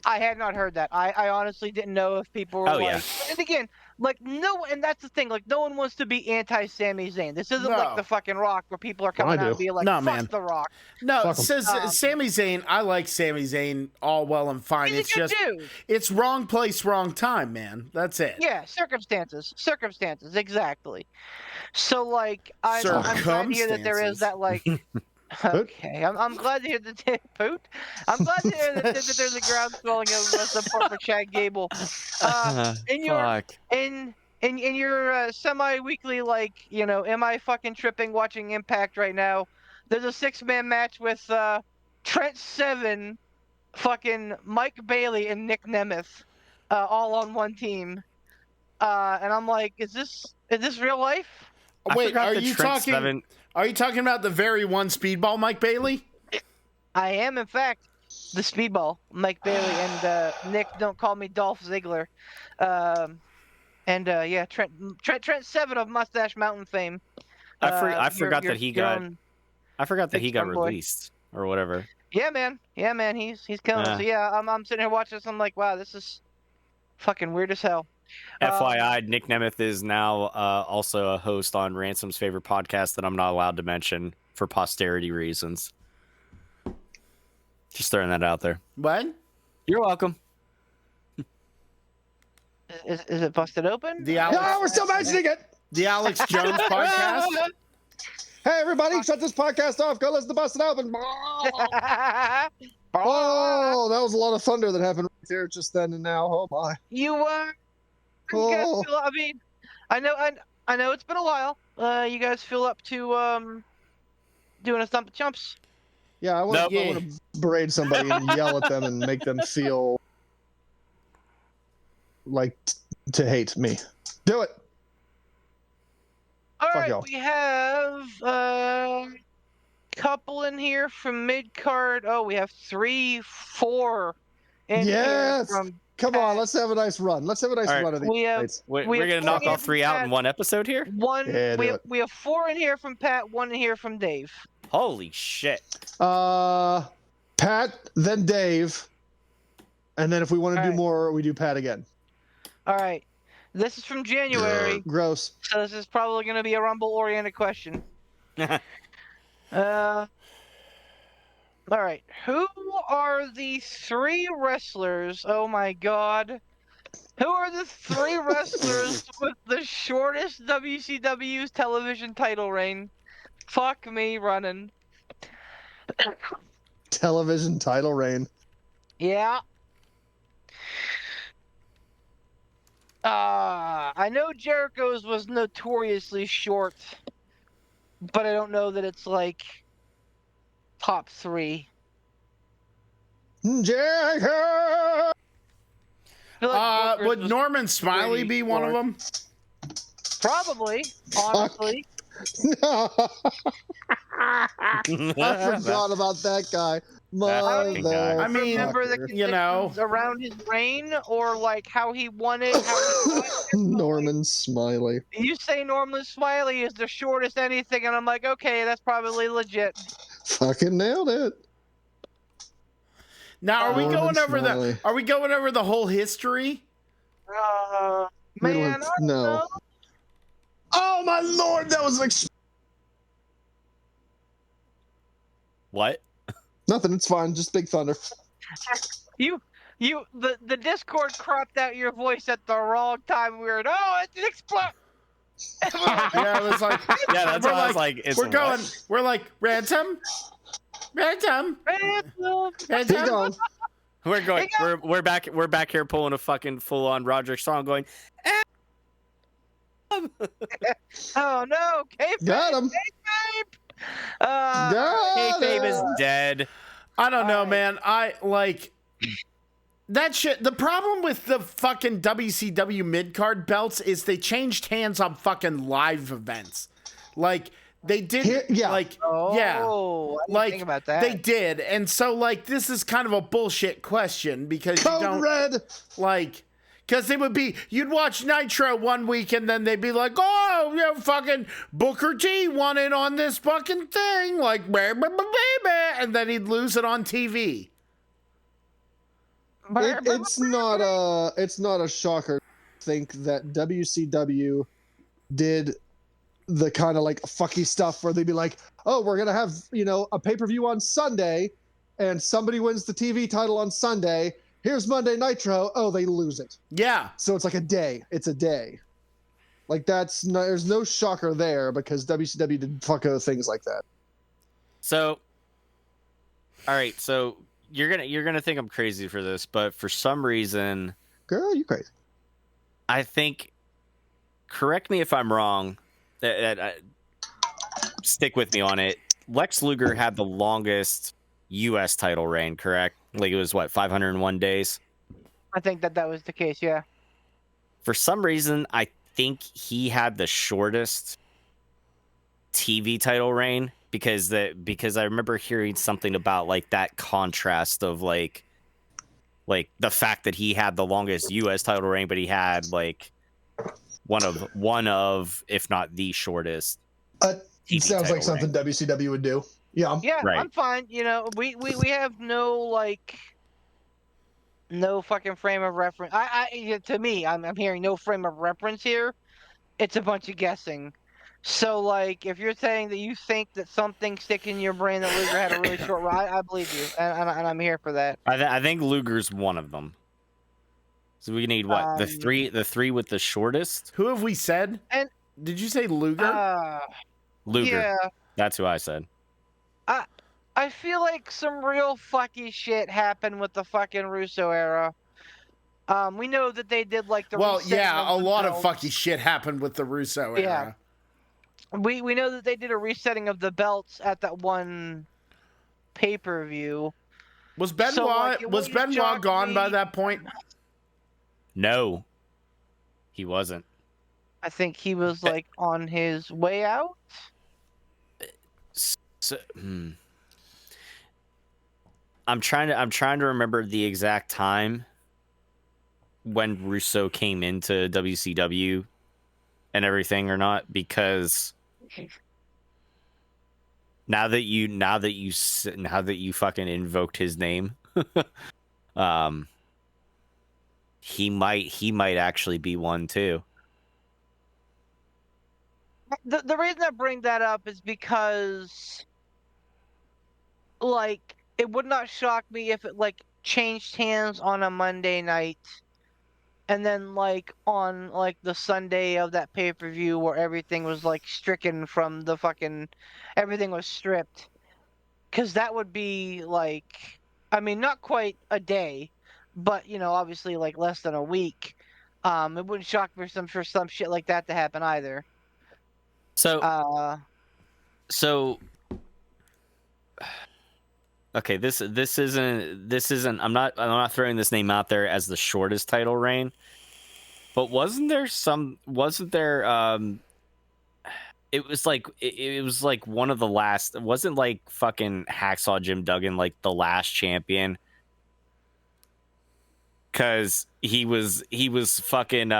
I had not heard that. I honestly didn't know if people were Yeah. And again, like and that's the thing. Like, no one wants to be anti Sami Zayn. This isn't No. like the fucking Rock where people are coming out and being like, No, "Fuck man. the Rock." No, Fuck 'em. says Sami Zayn. I like Sami Zayn all well and fine. He's It's a good just dude. it's wrong place, wrong time, man. That's it. Yeah, circumstances, exactly. So like, I'm glad to hear that there is that like. Okay, I'm glad to hear that Poot. I'm glad to hear that there's a groundswelling of support for Chad Gable. In your semi-weekly, like, you know, am I fucking tripping watching Impact right now? There's a 6-man match with Trent Seven, fucking Mike Bailey, and Nick Nemeth, all on one team. And I'm like, is this real life? Wait, are that you Trent talking? Seven- Are you talking about the very one speedball, Mike Bailey? I am, in fact, the speedball, Mike Bailey, and Nick, don't call me Dolph Ziggler. Yeah, Trent Seven of Mustache Mountain fame. I forgot that he got Pittsburgh boy. released or whatever. Yeah, man. He's killing it. So yeah, I'm sitting here watching this. I'm like, wow, this is fucking weird as hell. FYI, Nick Nemeth is now also a host on Ransom's favorite podcast that I'm not allowed to mention for posterity reasons. Just throwing that out there. What? You're welcome. Is it busted open? The Alex, No, we're still mentioning it. the Alex Jones podcast. Hey, everybody, shut this podcast off. Go listen to Busted Open. Oh, that was a lot of thunder that happened right there just then and now. Oh, my. You Oh. guys feel, I mean, I know it's been a while. You guys feel up to doing a stump of chumps? Yeah, I want Nope. to berate somebody and yell at them and make them feel like to hate me. Do it. All Fuck right, y'all. we have a couple in here from mid card. Oh, we have 3, 4 in Yes. here from. Come on, let's have a nice run. Let's have a nice All right. run of these We have fights. We're We have gonna knock four all 3 out in games one episode here. one. Yeah, do it. We have 4 in here from Pat, 1 in here from Dave. Holy shit! Pat, then Dave, and then if we want to All do right. more, we do Pat again. All right, this is from January, Gross. so this is probably going to be a Rumble-oriented question. All right, who are the 3 wrestlers? Oh my God, Who are the 3 wrestlers with the shortest WCW's television title reign? Fuck me running. Television title reign. Yeah. I know Jericho's was notoriously short, but I don't know that it's like top 3. Jericho! I feel like Booker's Would was Norman Smiley pretty be one of short. them? Probably, honestly. No. I forgot about that guy. fucking guy. I mean, Remember the you know. conditions around his reign, or like how he won it, how he got it? Norman Smiley. You say Norman Smiley is the shortest anything, and I'm like, okay, that's probably legit. Fucking nailed it. Now, are we Norman going over Smiley. the? Are we going over the whole history? We don't Man, have- I don't no. know. Oh my lord, that was like What? nothing. It's fine. Just Big Thunder. The Discord cropped out your voice at the wrong time. We were, oh, it's an explode. Yeah, it was like. Yeah, that's we're why I was like, it's we're a going. what? We're like ransom. Keep going. We're going. We're back. We're back here pulling a fucking full on Roderick song, going. Oh no, kayfabe, Got him. Got Kayfabe is him. dead. I don't know, Alright. man. I like that shit. The problem with the fucking WCW mid card belts is they changed hands on fucking live events. Like they did. Here- yeah. Like Oh, yeah. I didn't Like think about that. they did, and so like this is kind of a bullshit question because you Code don't red. like. Because it would be, you'd watch Nitro one week and then they'd be like, oh, you know, fucking Booker T won it on this fucking thing. Like, baby. And then he'd lose it on TV. It's not a shocker to think that WCW did the kind of like fucky stuff where they'd be like, oh, we're gonna have, you know, a pay-per-view on Sunday and somebody wins the TV title on Sunday. Here's Monday Nitro. Oh, they lose it. Yeah. So it's like a day. It's a day. Like there's no shocker there because WCW did fucko things like that. So, all right. So you're gonna think I'm crazy for this, but for some reason, Girl, you crazy. I think. Correct me if I'm wrong. Stick with me on it. Lex Luger had the longest U.S. title reign, correct? Like it was what, 501 days? I think that was the case, yeah. For some reason, I think he had the shortest TV title reign because I remember hearing something about like that contrast of like the fact that he had the longest U.S. title reign, but he had like one of if not the shortest. TV Sounds title like something reign. WCW would do. Yeah. Yeah, Right. I'm fine. You know, we have no fucking frame of reference. To me, I'm hearing no frame of reference here. It's a bunch of guessing. So like, if you're saying that you think that something stick in your brain that Luger had a really short ride, I believe you, and I'm here for that. I think Luger's one of them. So we need what, the three with the shortest? Who have we said? And- Did you say Luger? Luger. Yeah, That's who I said. I feel like some real fucky shit happened with the fucking Russo era. We know that they did like the Well, resetting yeah, a of the lot of belts. fucky shit happened with the Russo era. Yeah. We know that they did a resetting of the belts at that one pay-per-view. Was Benoit So, like, it was wouldn't Benoit shock gone by me- that point? No, he wasn't. I think he was like on his way out. So, I'm trying to remember the exact time when Russo came into WCW and everything or not, because now that you fucking invoked his name, he might actually be one too. The reason I bring that up is because, like, it would not shock me if it like changed hands on a Monday night, and then like on like the Sunday of that pay-per-view where everything was like stricken from the fucking, everything was stripped, because that would be like, I mean, not quite a day, but you know, obviously like less than a week. It wouldn't shock me for some shit like that to happen either. So so okay, this isn't I'm not throwing this name out there as the shortest title reign, but wasn't there it was like one of the last, it wasn't like fucking Hacksaw Jim Duggan like the last champion, because he was fucking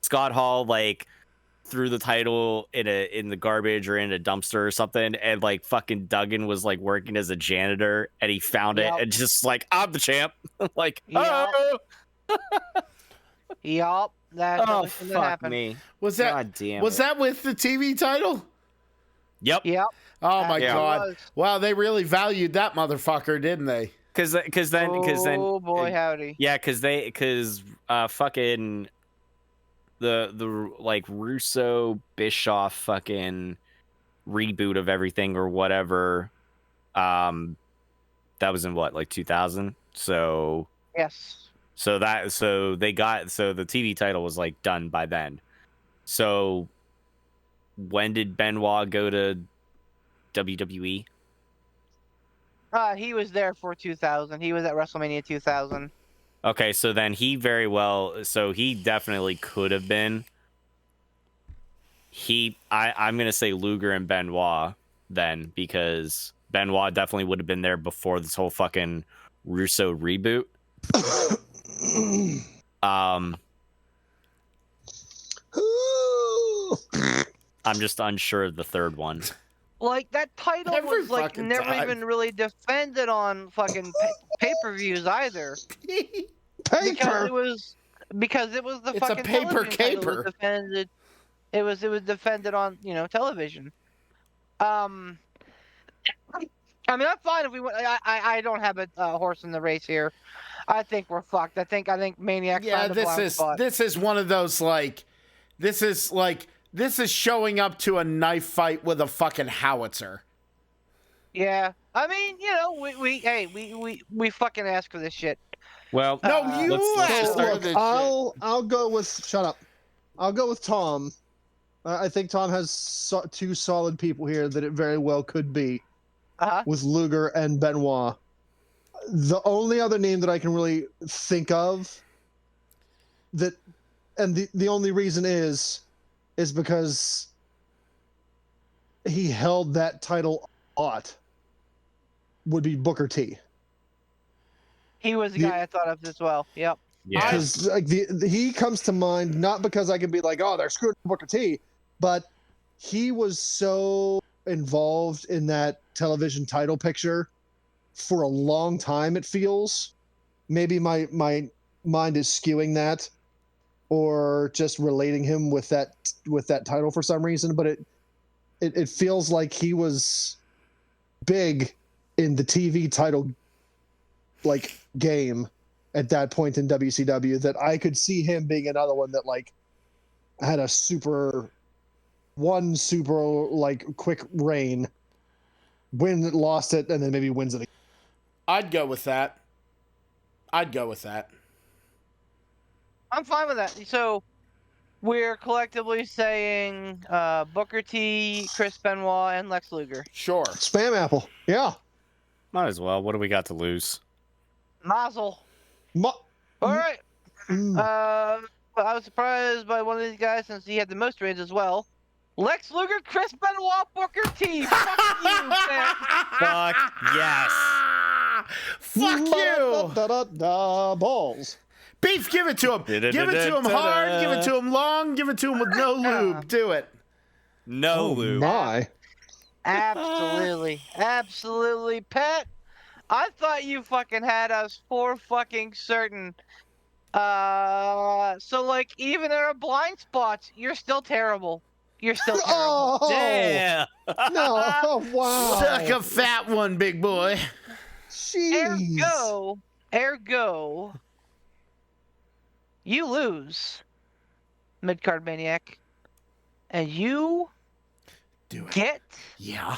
Scott Hall like threw the title in the garbage or in a dumpster or something, and like fucking Duggan was like working as a janitor, and he found it and just like, I'm the champ. Like, oh Yup. That's oh that fuck happened. me. Was that God damn was it. that with the TV title? Yep. Yep. Oh my Yeah. god! Wow, they really valued that motherfucker, didn't they? Because then Oh boy, howdy. yeah, because fucking the like Russo Bischoff fucking reboot of everything or whatever, that was in what, like 2000. So Yes. so the TV title was like done by then. So when did Benoit go to WWE? He was there for 2000. He was at WrestleMania 2000. Okay, so then he definitely could have been. I'm gonna say Luger and Benoit then, because Benoit definitely would have been there before this whole fucking Russo reboot. I'm just unsure of the third one. Like, that title Every was like fucking never time. even really defended on fucking pay-per-views either. Because it was the It's a fucking paper television title caper. was defended. It was defended on, you know, television. I mean, I'm fine if we went. I don't have a horse in the race here. I think we're fucked. I think Maniac. Yeah, found a blind spot. this is one of those this is showing up to a knife fight with a fucking howitzer. Yeah, I mean, you know, we fucking ask for this shit. Well, No, you let's asked just for start. this I'll go with shut up. I'll go with Tom. I think Tom has two solid people here that it very well could be with Luger and Benoit. The only other name that I can really think of that, and the only reason is because he held that title a lot, would be Booker T. He was the guy I thought of as well. Yep. Yeah. Because like he comes to mind, not because I can be like, oh, they're screwing Booker T, but he was so involved in that television title picture for a long time, it feels. Maybe my mind is skewing that, or just relating him with that title for some reason, but it feels like he was big in the TV title like game at that point in WCW, that I could see him being another one that like had a super like quick reign, lost it, and then maybe wins it again. I'd go with that. I'm fine with that. So we're collectively saying Booker T, Chris Benoit, and Lex Luger. Sure. Spam Apple. Yeah. Might as well. What do we got to lose? Mazel. All right. I was surprised by one of these guys since he had the most reigns as well. Lex Luger, Chris Benoit, Booker T. Fuck you, man. Fuck yes. Fuck you. Balls. Beef, give it to him. Give it to him hard. Give it to him long. Give it to him with no lube. Do it. No lube. My. Absolutely. Absolutely, Pat. I thought you fucking had us for fucking certain. So like even in our blind spots, you're still terrible. You're still terrible. Oh, Damn. no. Oh, wow. Suck a fat one, big boy. Jeez. Ergo, you lose, Midcard Maniac, and you Do it. get Yeah.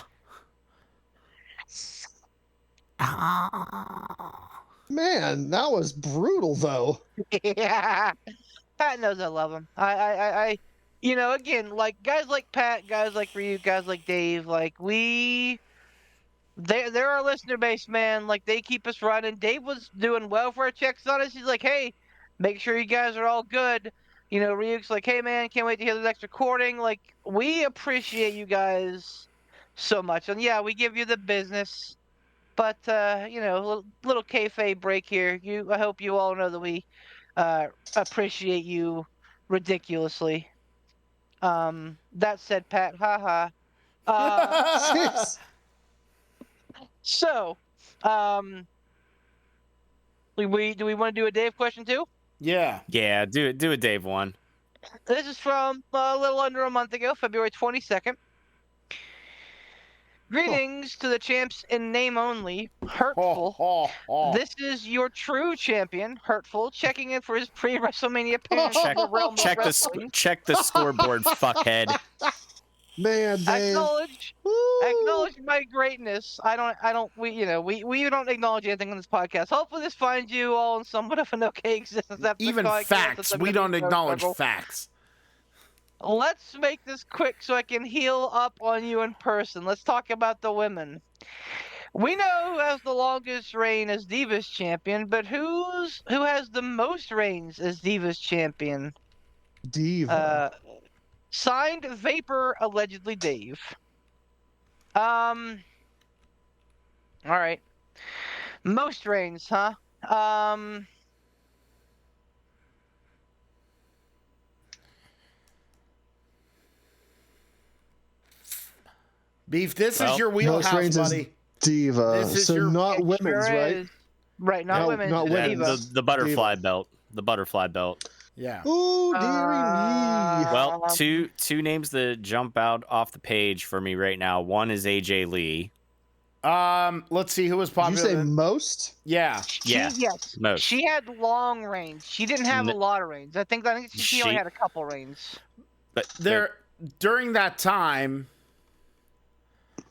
Man, that was brutal, though. yeah. Pat knows I love him. Again, like guys like Pat, guys like Ryu, guys like Dave, like they're our listener base, man. Like they keep us running. Dave was doing well for our checks on us. He's like, hey, make sure you guys are all good. Ryuk's like, hey man, can't wait to hear the next recording. Like, we appreciate you guys so much. And yeah, we give you the business. But little kayfabe break here. I hope you all know that we appreciate you ridiculously. That said, Pat, haha. Jeez. So, do we want to do a Dave question too? Yeah. Yeah, do a Dave one. This is from a little under a month ago, February 22nd. Greetings to the champs in name only, Hurtful. This is your true champion, Hurtful, checking in for his pre-WrestleMania appearance Check, in the realm of check the wrestling. check the scoreboard, fuckhead. Man, Dave. Acknowledge my greatness. We don't acknowledge anything on this podcast. Hopefully this finds you all in somewhat of an okay existence after Even the podcast, facts. since I'm We gonna don't be so acknowledge struggle. facts. Let's make this quick so I can heal up on you in person. Let's talk about the women. We know who has the longest reign as Divas champion, but who has the most reigns as Divas champion? Diva. Signed Vapor, allegedly Dave. All right. Most reigns, huh? Beef, this Well, is your Most wheelhouse, reigns is buddy. Diva. This is So your- not It women's, sure right? is. Right, not No, women's. not it's And women's. Diva. the butterfly Diva. belt. The butterfly belt. Yeah. Ooh, dearie me. Well, two names that jump out off the page for me right now. One is AJ Lee. Let's see who was Did you popular. say most? Yeah. Yeah, Yes. most. She had long reigns. She didn't have a lot of reigns. I think she only She- had a couple reigns. But During that time,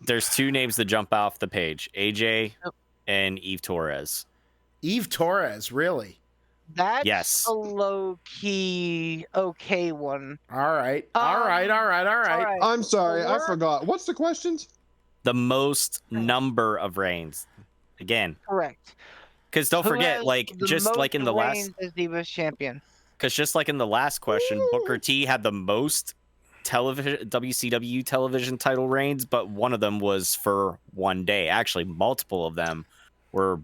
there's two names that jump off the page: AJ and Eve Torres. Eve Torres, really? That's Yes. a low key okay one. All right. All right. All right. I'm sorry, I We're- forgot. What's the questions? The most number of reigns. Again, Correct. because don't Who forget, has like the just most like in the last, reigns as Divas champion? because just like in the last question, Booker T had the most WCW television title reigns, but one of them was for one day. Actually, multiple of them were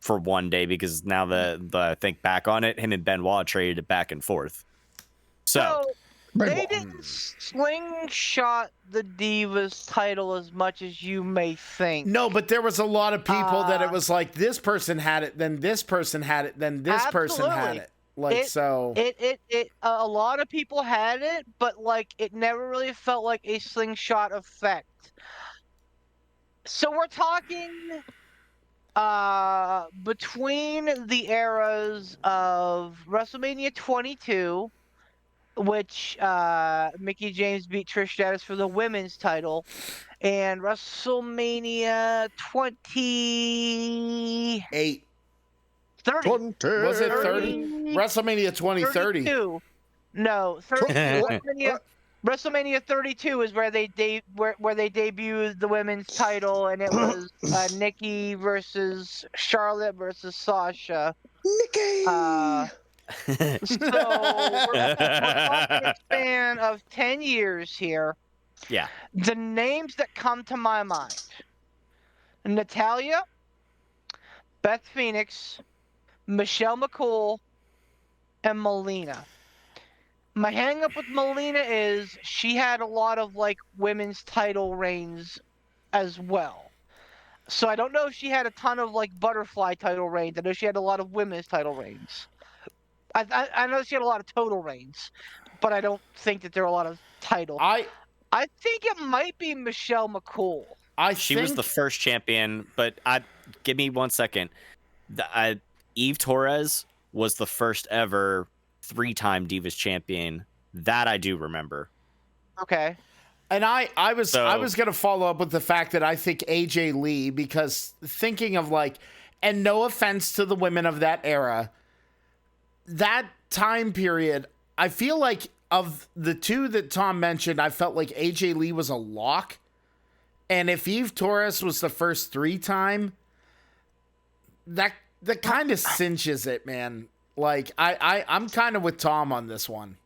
for one day, because now that I think back on it, him and Benoit traded it back and forth. So They didn't slingshot the Divas title as much as you may think. No, but there was a lot of people that it was like this person had it, then this person had it, then this person had Absolutely. it. Like so. A lot of people had it, but like it never really felt like a slingshot effect. So we're talking between the eras of WrestleMania 22, which Mickie James beat Trish Stratus for the women's title, and WrestleMania 30. 20. Was it 30? WrestleMania 2030. 32. No, 30. WrestleMania 32 is where they debuted the women's title, and it was Nikki versus Charlotte versus Sasha. Nikki! So we're talking a span of 10 years here. yeah, The names that come to my mind: Natalya, Beth Phoenix, Michelle McCool, and Melina. My hang up with Melina is she had a lot of like women's title reigns as well. So I don't know if she had a ton of like butterfly title reigns. I know she had a lot of women's title reigns. I know she had a lot of total reigns, but I don't think that there are a lot of title. I think it might be Michelle McCool. she was the first champion, but give me 1 second. Eve Torres was the first ever 3-time Divas champion. That I do remember. Okay. And I was gonna follow up with the fact that I think AJ Lee, because thinking of like, and no offense to the women of that era, that time period, I feel like of the two that Tom mentioned, I felt like AJ Lee was a lock. And if Eve Torres was the first 3-time, that kind of cinches it, man. Like I'm kind of with Tom on this one.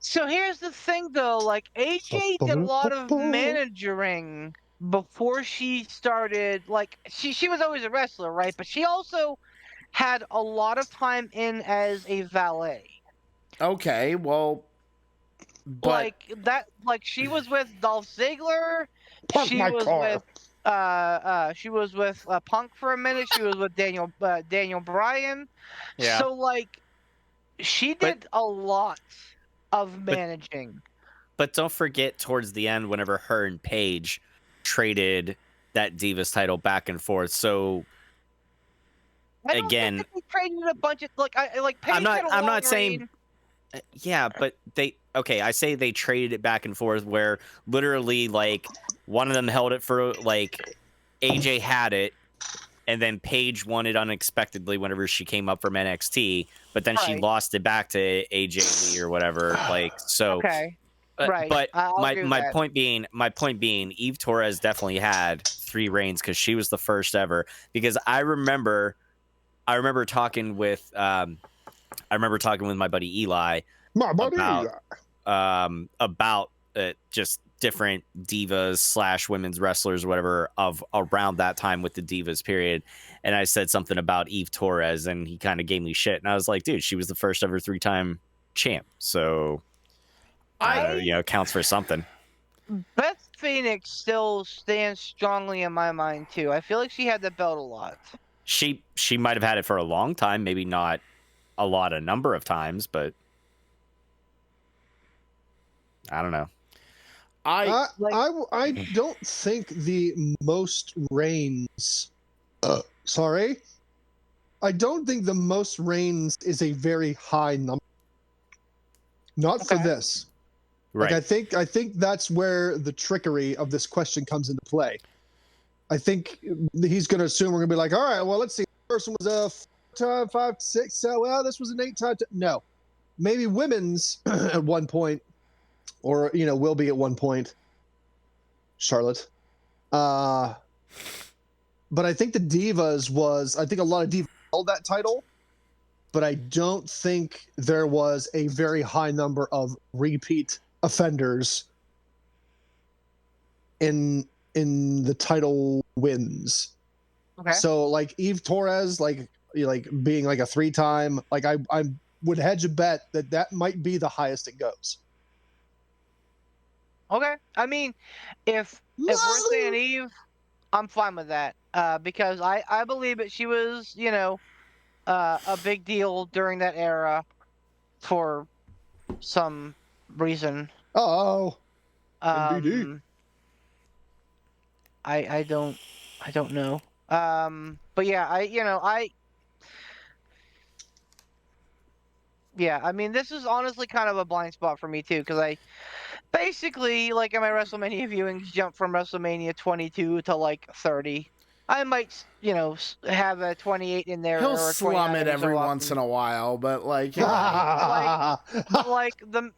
So here's the thing, though. Like, AJ did a lot of managing before she started. Like, she was always a wrestler, right? But she also had a lot of time in as a valet. Okay, well, but Like that. Like, she was with Dolph Ziggler. Park my car. She was with Punk for a minute. She was with Daniel Bryan. Yeah. So like, she did a lot of managing. But don't forget, towards the end, whenever her and Paige traded that Divas title back and forth. So again, they traded a bunch of like Paige I'm had a long not saying. reign. Yeah, but I say they traded it back and forth where literally like one of them held it for like AJ had it, and then Paige won it unexpectedly whenever she came up from NXT, but then she lost it back to AJ Lee or whatever. Like so. Okay. Right. But I'll agree with my that. point being, Eve Torres definitely had 3 reigns because she was the first ever. Because I remember talking with my buddy Eli about just different divas / women's wrestlers or whatever of around that time with the divas period, and I said something about Eve Torres, and he kind of gave me shit, and I was like, dude, she was the first ever 3-time champ, so counts for something. Beth Phoenix still stands strongly in my mind too. I feel like she had the belt a lot. She might have had it for a long time, maybe not a number of times, but I don't know. I don't think the most reigns. I don't think the most reigns is a very high number. Not for this. Right. Like, I think that's where the trickery of this question comes into play. I think he's going to assume we're going to be like, all right, well, let's see. The person was a 4-time, 5, 6. So, well, this was an 8-time. No, maybe women's at one point, or will be at one point. Charlotte, but I think the Divas was. I think a lot of Divas held that title, but I don't think there was a very high number of repeat offenders in the title wins. Okay. So like Eve Torres, like being like a 3-time, like I would hedge a bet that might be the highest it goes. Okay. I mean, if we're saying Eve, I'm fine with that. Because I believe that she was, a big deal during that era for some reason. Oh. MBD. I don't know. But yeah, I mean, this is honestly kind of a blind spot for me too, because I basically, like, in my WrestleMania viewings, jump from WrestleMania 22 to like 30. I might, have a 28 in there. He'll or a slum it 29 every so once often. in a while, but like, Like the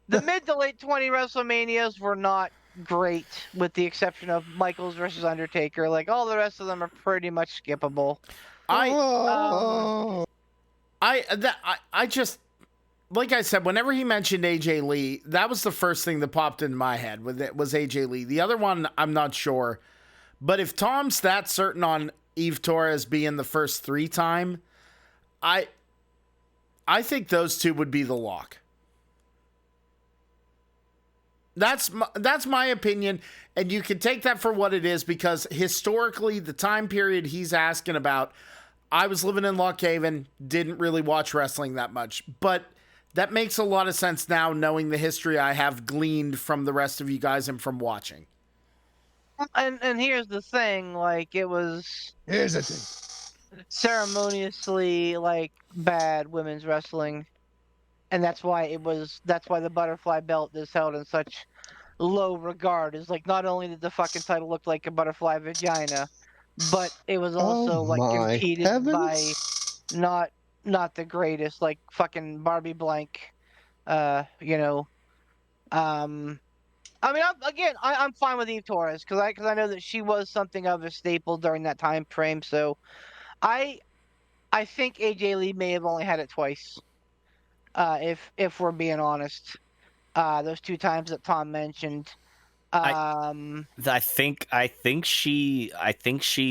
mid to late 20 WrestleManias were not great, with the exception of Michaels versus Undertaker. Like, all the rest of them are pretty much skippable. I just, like I said, whenever he mentioned AJ Lee, that was the first thing that popped into my head was AJ Lee. The other one, I'm not sure. But if Tom's that certain on Eve Torres being the first 3-time, I think those two would be the lock. That's my opinion, and you can take that for what it is, because historically, the time period he's asking about, I was living in Lock Haven, didn't really watch wrestling that much, but that makes a lot of sense now, knowing the history I have gleaned from the rest of you guys and from watching. And here's the thing, like, it was ceremoniously, like, bad women's wrestling. and that's why the butterfly belt is held in such low regard. Is like not only did the fucking title look like a butterfly vagina, but it was also Oh like my competed by heavens. not the greatest, like fucking Barbie Blank. You know, I mean, I'm fine with Eve Torres because I know that she was something of a staple during that time frame. So I I think AJ Lee may have only had it twice. If we're being honest, those two times that Tom mentioned. I think she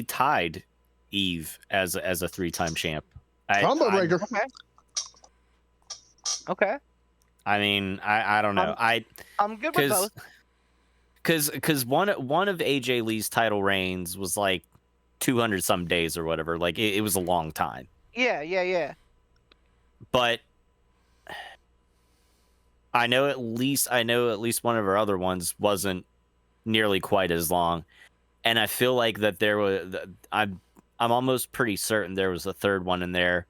tied Eve as a 3-time champ. Combo breaker. Okay. I mean, I don't know. I'm good with both. Because one of AJ Lee's title reigns was like 200 some days or whatever. Like it was a long time. Yeah. But I know at least one of her other ones wasn't nearly quite as long, and I feel like that there was. I'm almost pretty certain there was a third one in there.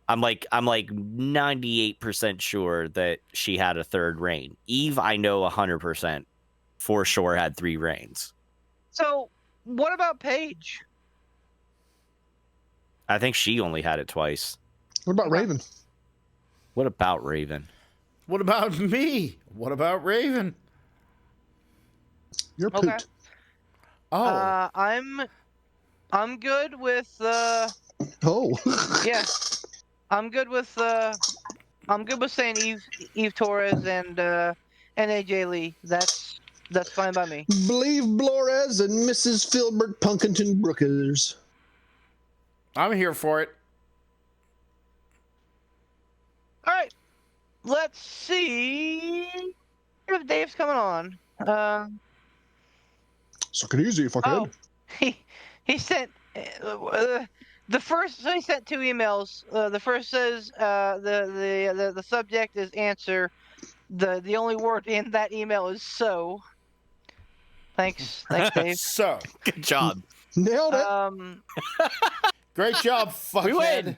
I'm like 98% sure that she had a third reign. Eve, I know 100% for sure had 3 reigns. So what about Paige? I think she only had it twice. What about Raven? What about Raven? What about me? What about Raven? You're Okay. pooped. Oh. I'm good with Oh. yeah. I'm good with saying Eve Torres and AJ Lee. That's fine by me. Believe Blores and Mrs. Filbert Punkington Brookers. I'm here for it. All right. Let's see if Dave's coming on. Suck it easy, fuckhead. He sent the first. So he sent 2 emails. The first says the subject is answer. The only word in that email is so. Thanks, Dave. So, Good job. Nailed it. great job, fuckhead.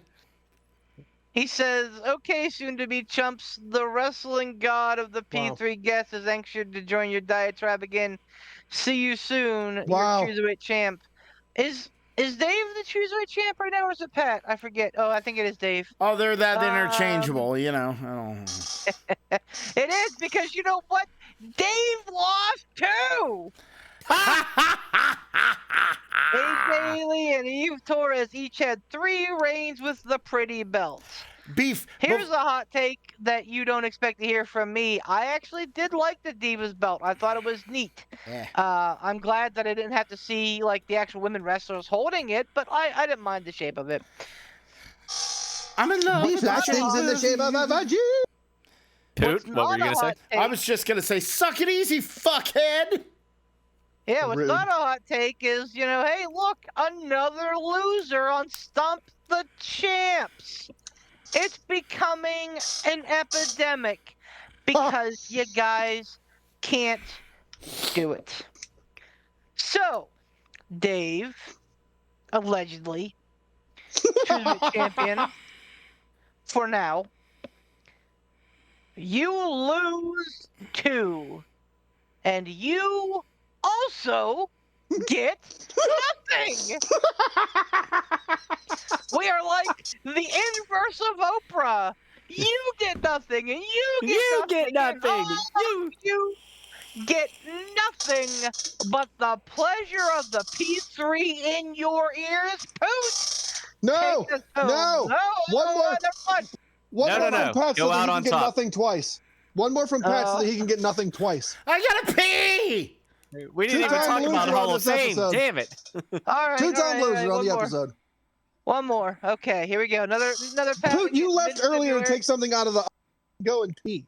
He says, "Okay, soon to be chumps. The wrestling god of the P3 guest is anxious to join your diatribe again. See you soon, Wow. your cruiserweight champ." Is Dave the cruiserweight champ right now, or is it Pat? I forget. Oh, I think it is Dave. Oh, they're that interchangeable, you know. I don't... It is because you know what? Dave lost too. AJ Lee and Eve Torres each had 3 reigns with the pretty belts. Beef. Here's a hot take that you don't expect to hear from me. I actually did like the Divas belt. I thought it was neat. Yeah. I'm glad that I didn't have to see like the actual women wrestlers holding it, but I didn't mind the shape of it. I'm in love with That thing's in the shape of a veggie. Poot, what were you gonna say? I was just gonna say, suck it easy, fuckhead. Yeah, what's Rude. not a hot take is, you know, hey, look, another loser on Stump the Champs. It's becoming an epidemic because you guys can't do it. So, Dave, allegedly, Cruiserweight champion for now, you lose 2, and you also get nothing. We are like the inverse of Oprah. You get nothing, and you get nothing. And you get nothing but the pleasure of the P3 in your ears. Poot. No. Take us home. No. One more. One No, more no, from no. Pat Go so that out he on can get top. nothing twice. One more from Pat so that he can get nothing twice. I gotta pee. We didn't even Two-time talk about loser Hall on of this Fame. episode. Damn it. All right. Two-time loser on one the more. episode. One more. Okay, here we go. Another Pat. Poot, you left earlier to mid-February. take something out of the... Go and pee.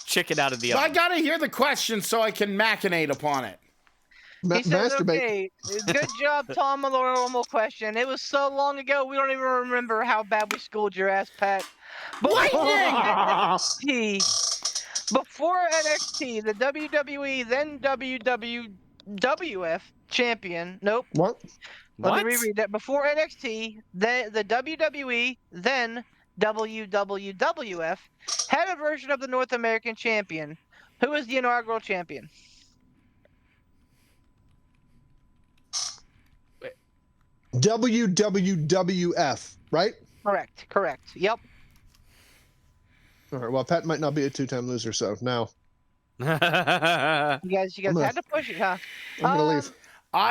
Chicken out of the I oven. gotta hear the question so I can machinate upon it. He says, Masturbate. okay, good job, Tom, on the normal question. It was so long ago, we don't even remember how bad we schooled your ass, Pat. NXT, before NXT, the WWE, then WWF champion. Nope. What? Let What? me reread that. Before NXT, the WWE, then WWWF, had a version of the North American champion. Who is the inaugural champion? WWWF, right? Correct. Yep. All right. Well, Pat might not be a two-time loser, so now You guys had to push it, huh? I'm gonna leave. all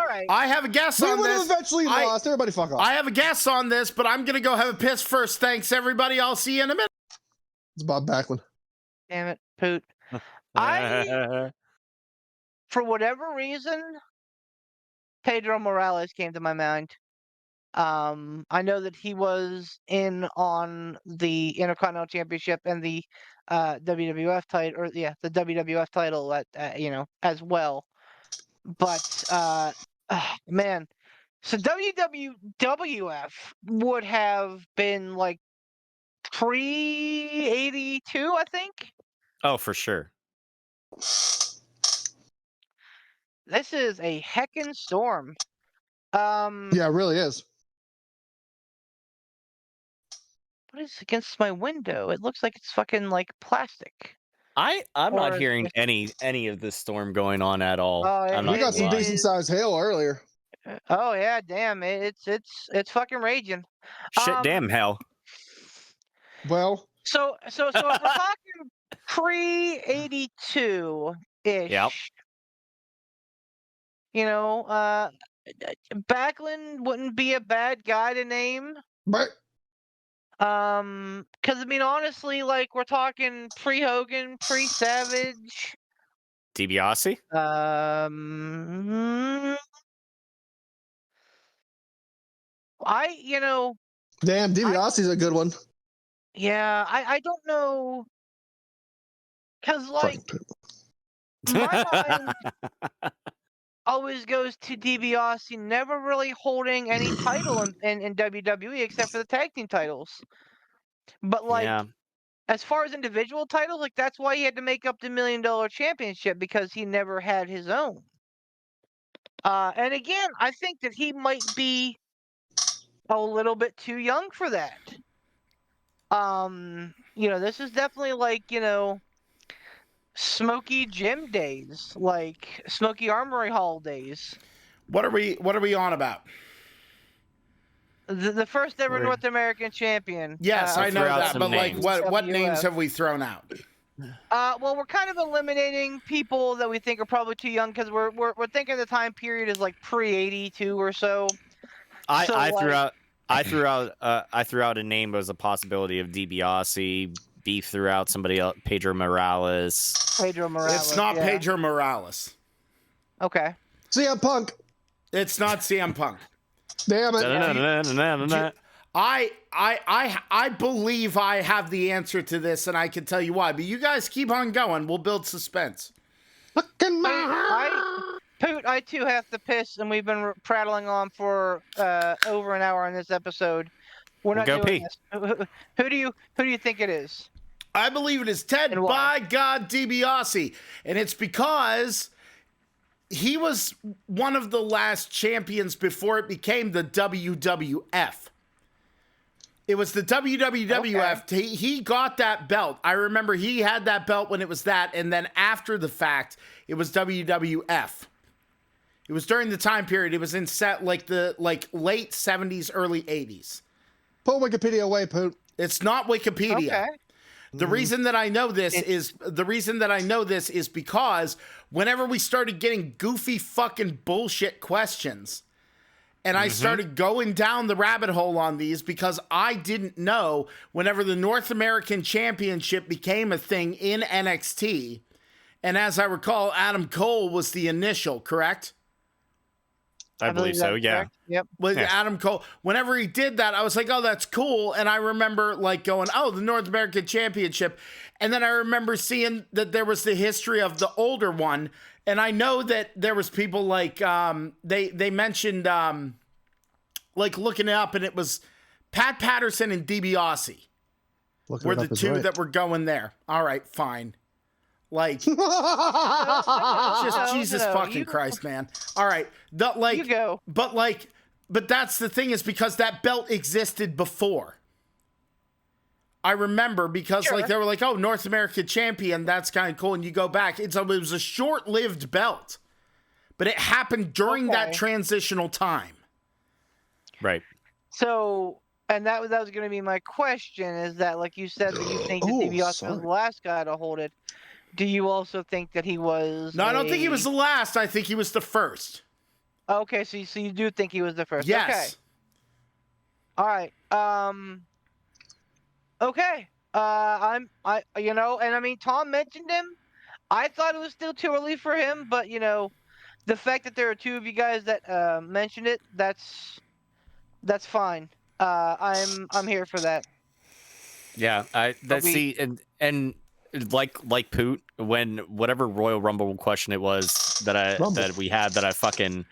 right. I have a guess We on would have this. eventually lost. Everybody, fuck off. I have a guess on this, but I'm gonna go have a piss first. Thanks, everybody. I'll see you in a minute. It's Bob Backlund. Damn it, Poot. For whatever reason, Pedro Morales came to my mind. I know that he was in on the Intercontinental Championship and the WWF title, or the WWF title at as well. But man, so WWF would have been like pre-82, I think. Oh, for sure. This is a heckin' storm. Yeah, it really is. What is against my window? It looks like it's fucking like plastic. I'm not Or- hearing any of this storm going on at all. Oh, I'm yeah, We not got gonna some lie. decent sized hail earlier. Oh yeah, damn! It's fucking raging. Shit, damn hell. Well, So if we're talking pre-82 ish. Yep. Backlund wouldn't be a bad guy to name. but Because I mean, honestly, like we're talking pre-Hogan, pre-Savage. DiBiase? damn, DiBiase's a good one. Yeah, I don't know. Because like my mind always goes to DiBiase never really holding any title in WWE except for the tag team titles. But like, Yeah. as far as individual titles, like that's why he had to make up the $1 Million Championship, because he never had his own. And again, I think that he might be a little bit too young for that. This is definitely like, Smoky Gym days, like Smoky Armory Hall days. What are we on about? The first ever We're- North American champion. Yes, I know throw out that, some but like, names. what WWF. names have we thrown out? Well, we're kind of eliminating people that we think are probably too young, because we're thinking the time period is like pre-82 or so. I threw out a name as a possibility of DiBiase. Beef threw out somebody else, Pedro Morales. Pedro Morales. It's not yeah. Pedro Morales. Okay. CM Punk. It's not CM Punk. Damn it. I believe I have the answer to this, and I can tell you why. But you guys keep on going. We'll build suspense. Fucking my Poot, I too have to piss, and we've been prattling on for over an hour on this episode. We're not Go doing pee. this. Who do you think it is? I believe it is Ted, And why? by God, DiBiase. And it's because he was one of the last champions before it became the WWF. It was the WWF. Okay. He got that belt. I remember he had that belt when it was that, and then after the fact, it was WWF. It was during the time period. It was in late 70s, early 80s. Pull Wikipedia away, Poot. It's not Wikipedia. Okay. The reason that I know this is because whenever we started getting goofy fucking bullshit questions, and I started going down the rabbit hole on these, because I didn't know whenever the North American Championship became a thing in NXT, and as I recall, Adam Cole was the initial, correct? I believe so, that's yeah. correct. Yep. With Yeah. Adam Cole. Whenever he did that, I was like, oh, that's cool. And I remember like going, oh, the North American Championship. And then I remember seeing that there was the history of the older one. And I know that there was people like, they mentioned, like looking it up, and it was Pat Patterson and DiBiase Looking were it the up is two right. that were going there. All right, fine. Like, just No, Jesus no, fucking you- Christ, man. All right. You go. But that's the thing, is because that belt existed before. I remember because Sure. like they were like, oh, North American champion, that's kind of cool. And you go back, it was a short-lived belt, but it happened during that transitional time. Right. So, and that was going to be my question, is that, like you said, that you think that DiBiase was the last guy to hold it. Do you also think that he was? No, I don't think he was the last. I think he was the first. Okay, so you do think he was the first? Yes. Okay. All right. Okay. And I mean, Tom mentioned him. I thought it was still too early for him, but the fact that there are two of you guys that mentioned it, that's fine. I'm here for that. Yeah, see, and like Poot, when whatever Royal Rumble question it was that we had that I fucking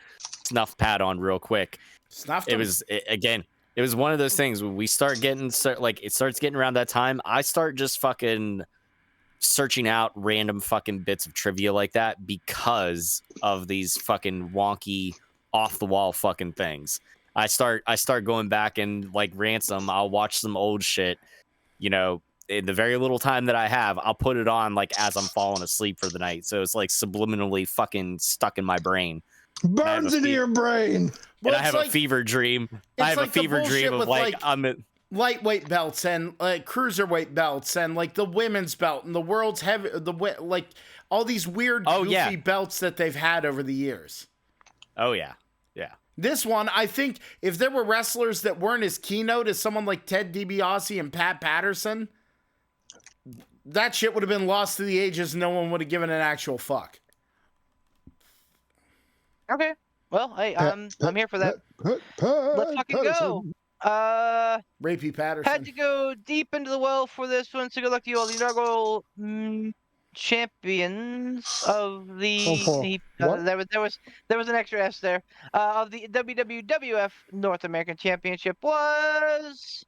snuffed Pat on real quick. Snuffed it him? was again. It was one of those things when we start getting it starts getting around that time. I start just fucking searching out random fucking bits of trivia like that because of these fucking wonky off the wall fucking things. I start going back and like ransom. I'll watch some old shit, in the very little time that I have, I'll put it on like as I'm falling asleep for the night. So it's like subliminally fucking stuck in my brain. Burns into your brain. And I have a fever dream. I have a fever dream of like I'm at lightweight belts and like cruiserweight belts and like the women's belt and the world's heavy, like all these weird goofy belts that they've had over the years. Oh yeah. Yeah. This one, I think if there were wrestlers that weren't as keynote as someone like Ted DiBiase and Pat Patterson, that shit would have been lost to the ages. No one would have given an actual fuck. Okay. Well, hey, I'm here for that. Let's fucking go. Rapey Patterson. Had to go deep into the well for this one, so good luck to you all. The inaugural champions of the there was an extra S there of the WWF North American Championship was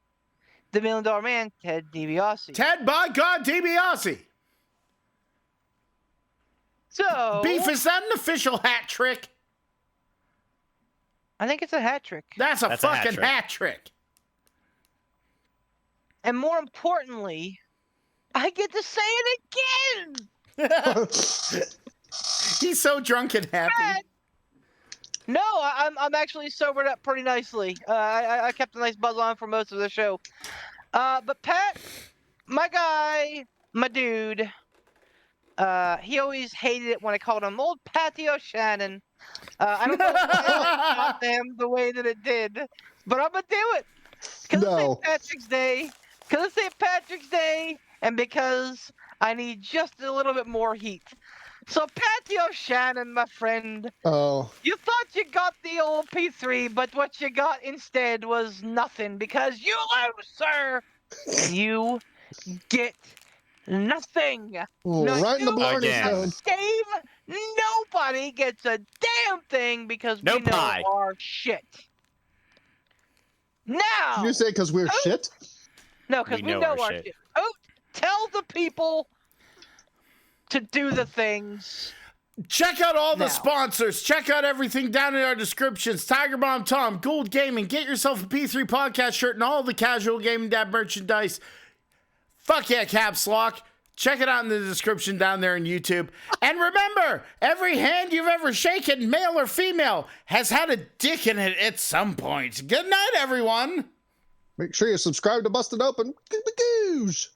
the $1 Million Man, Ted DiBiase. Ted, by God, DiBiase. So Beef, is that an official hat trick? I think it's a hat trick. That's a fucking hat trick. And more importantly, I get to say it again. He's so drunk and happy. No, I'm actually sobered up pretty nicely. I kept a nice buzz on for most of the show. But Pat, my guy, my dude, he always hated it when I called him Old Patty O'Shannon. I don't know if I got him the way that it did, but I'm gonna do it because it's St. Patrick's Day. Because it's St. Patrick's Day, and because I need just a little bit more heat. So, Patty O'Shannon, my friend. Oh. You thought you got the old P3, but what you got instead was nothing because you lose, sir. You get nothing. Right in the Blarney Stone. Dave, nobody gets a damn thing because we know our shit. Now. Did you say because we're shit? No, because we know our shit. Oh, tell the people to do the things. Check out all the sponsors. Check out everything down in our descriptions. Tiger Bomb Tom, Gould Gaming. Get yourself a P3 podcast shirt and all the casual gaming dad merchandise. Fuck yeah, Caps Lock. Check it out in the description down there on YouTube. And remember, every hand you've ever shaken, male or female, has had a dick in it at some point. Good night, everyone. Make sure you subscribe to Busted Open. Goose.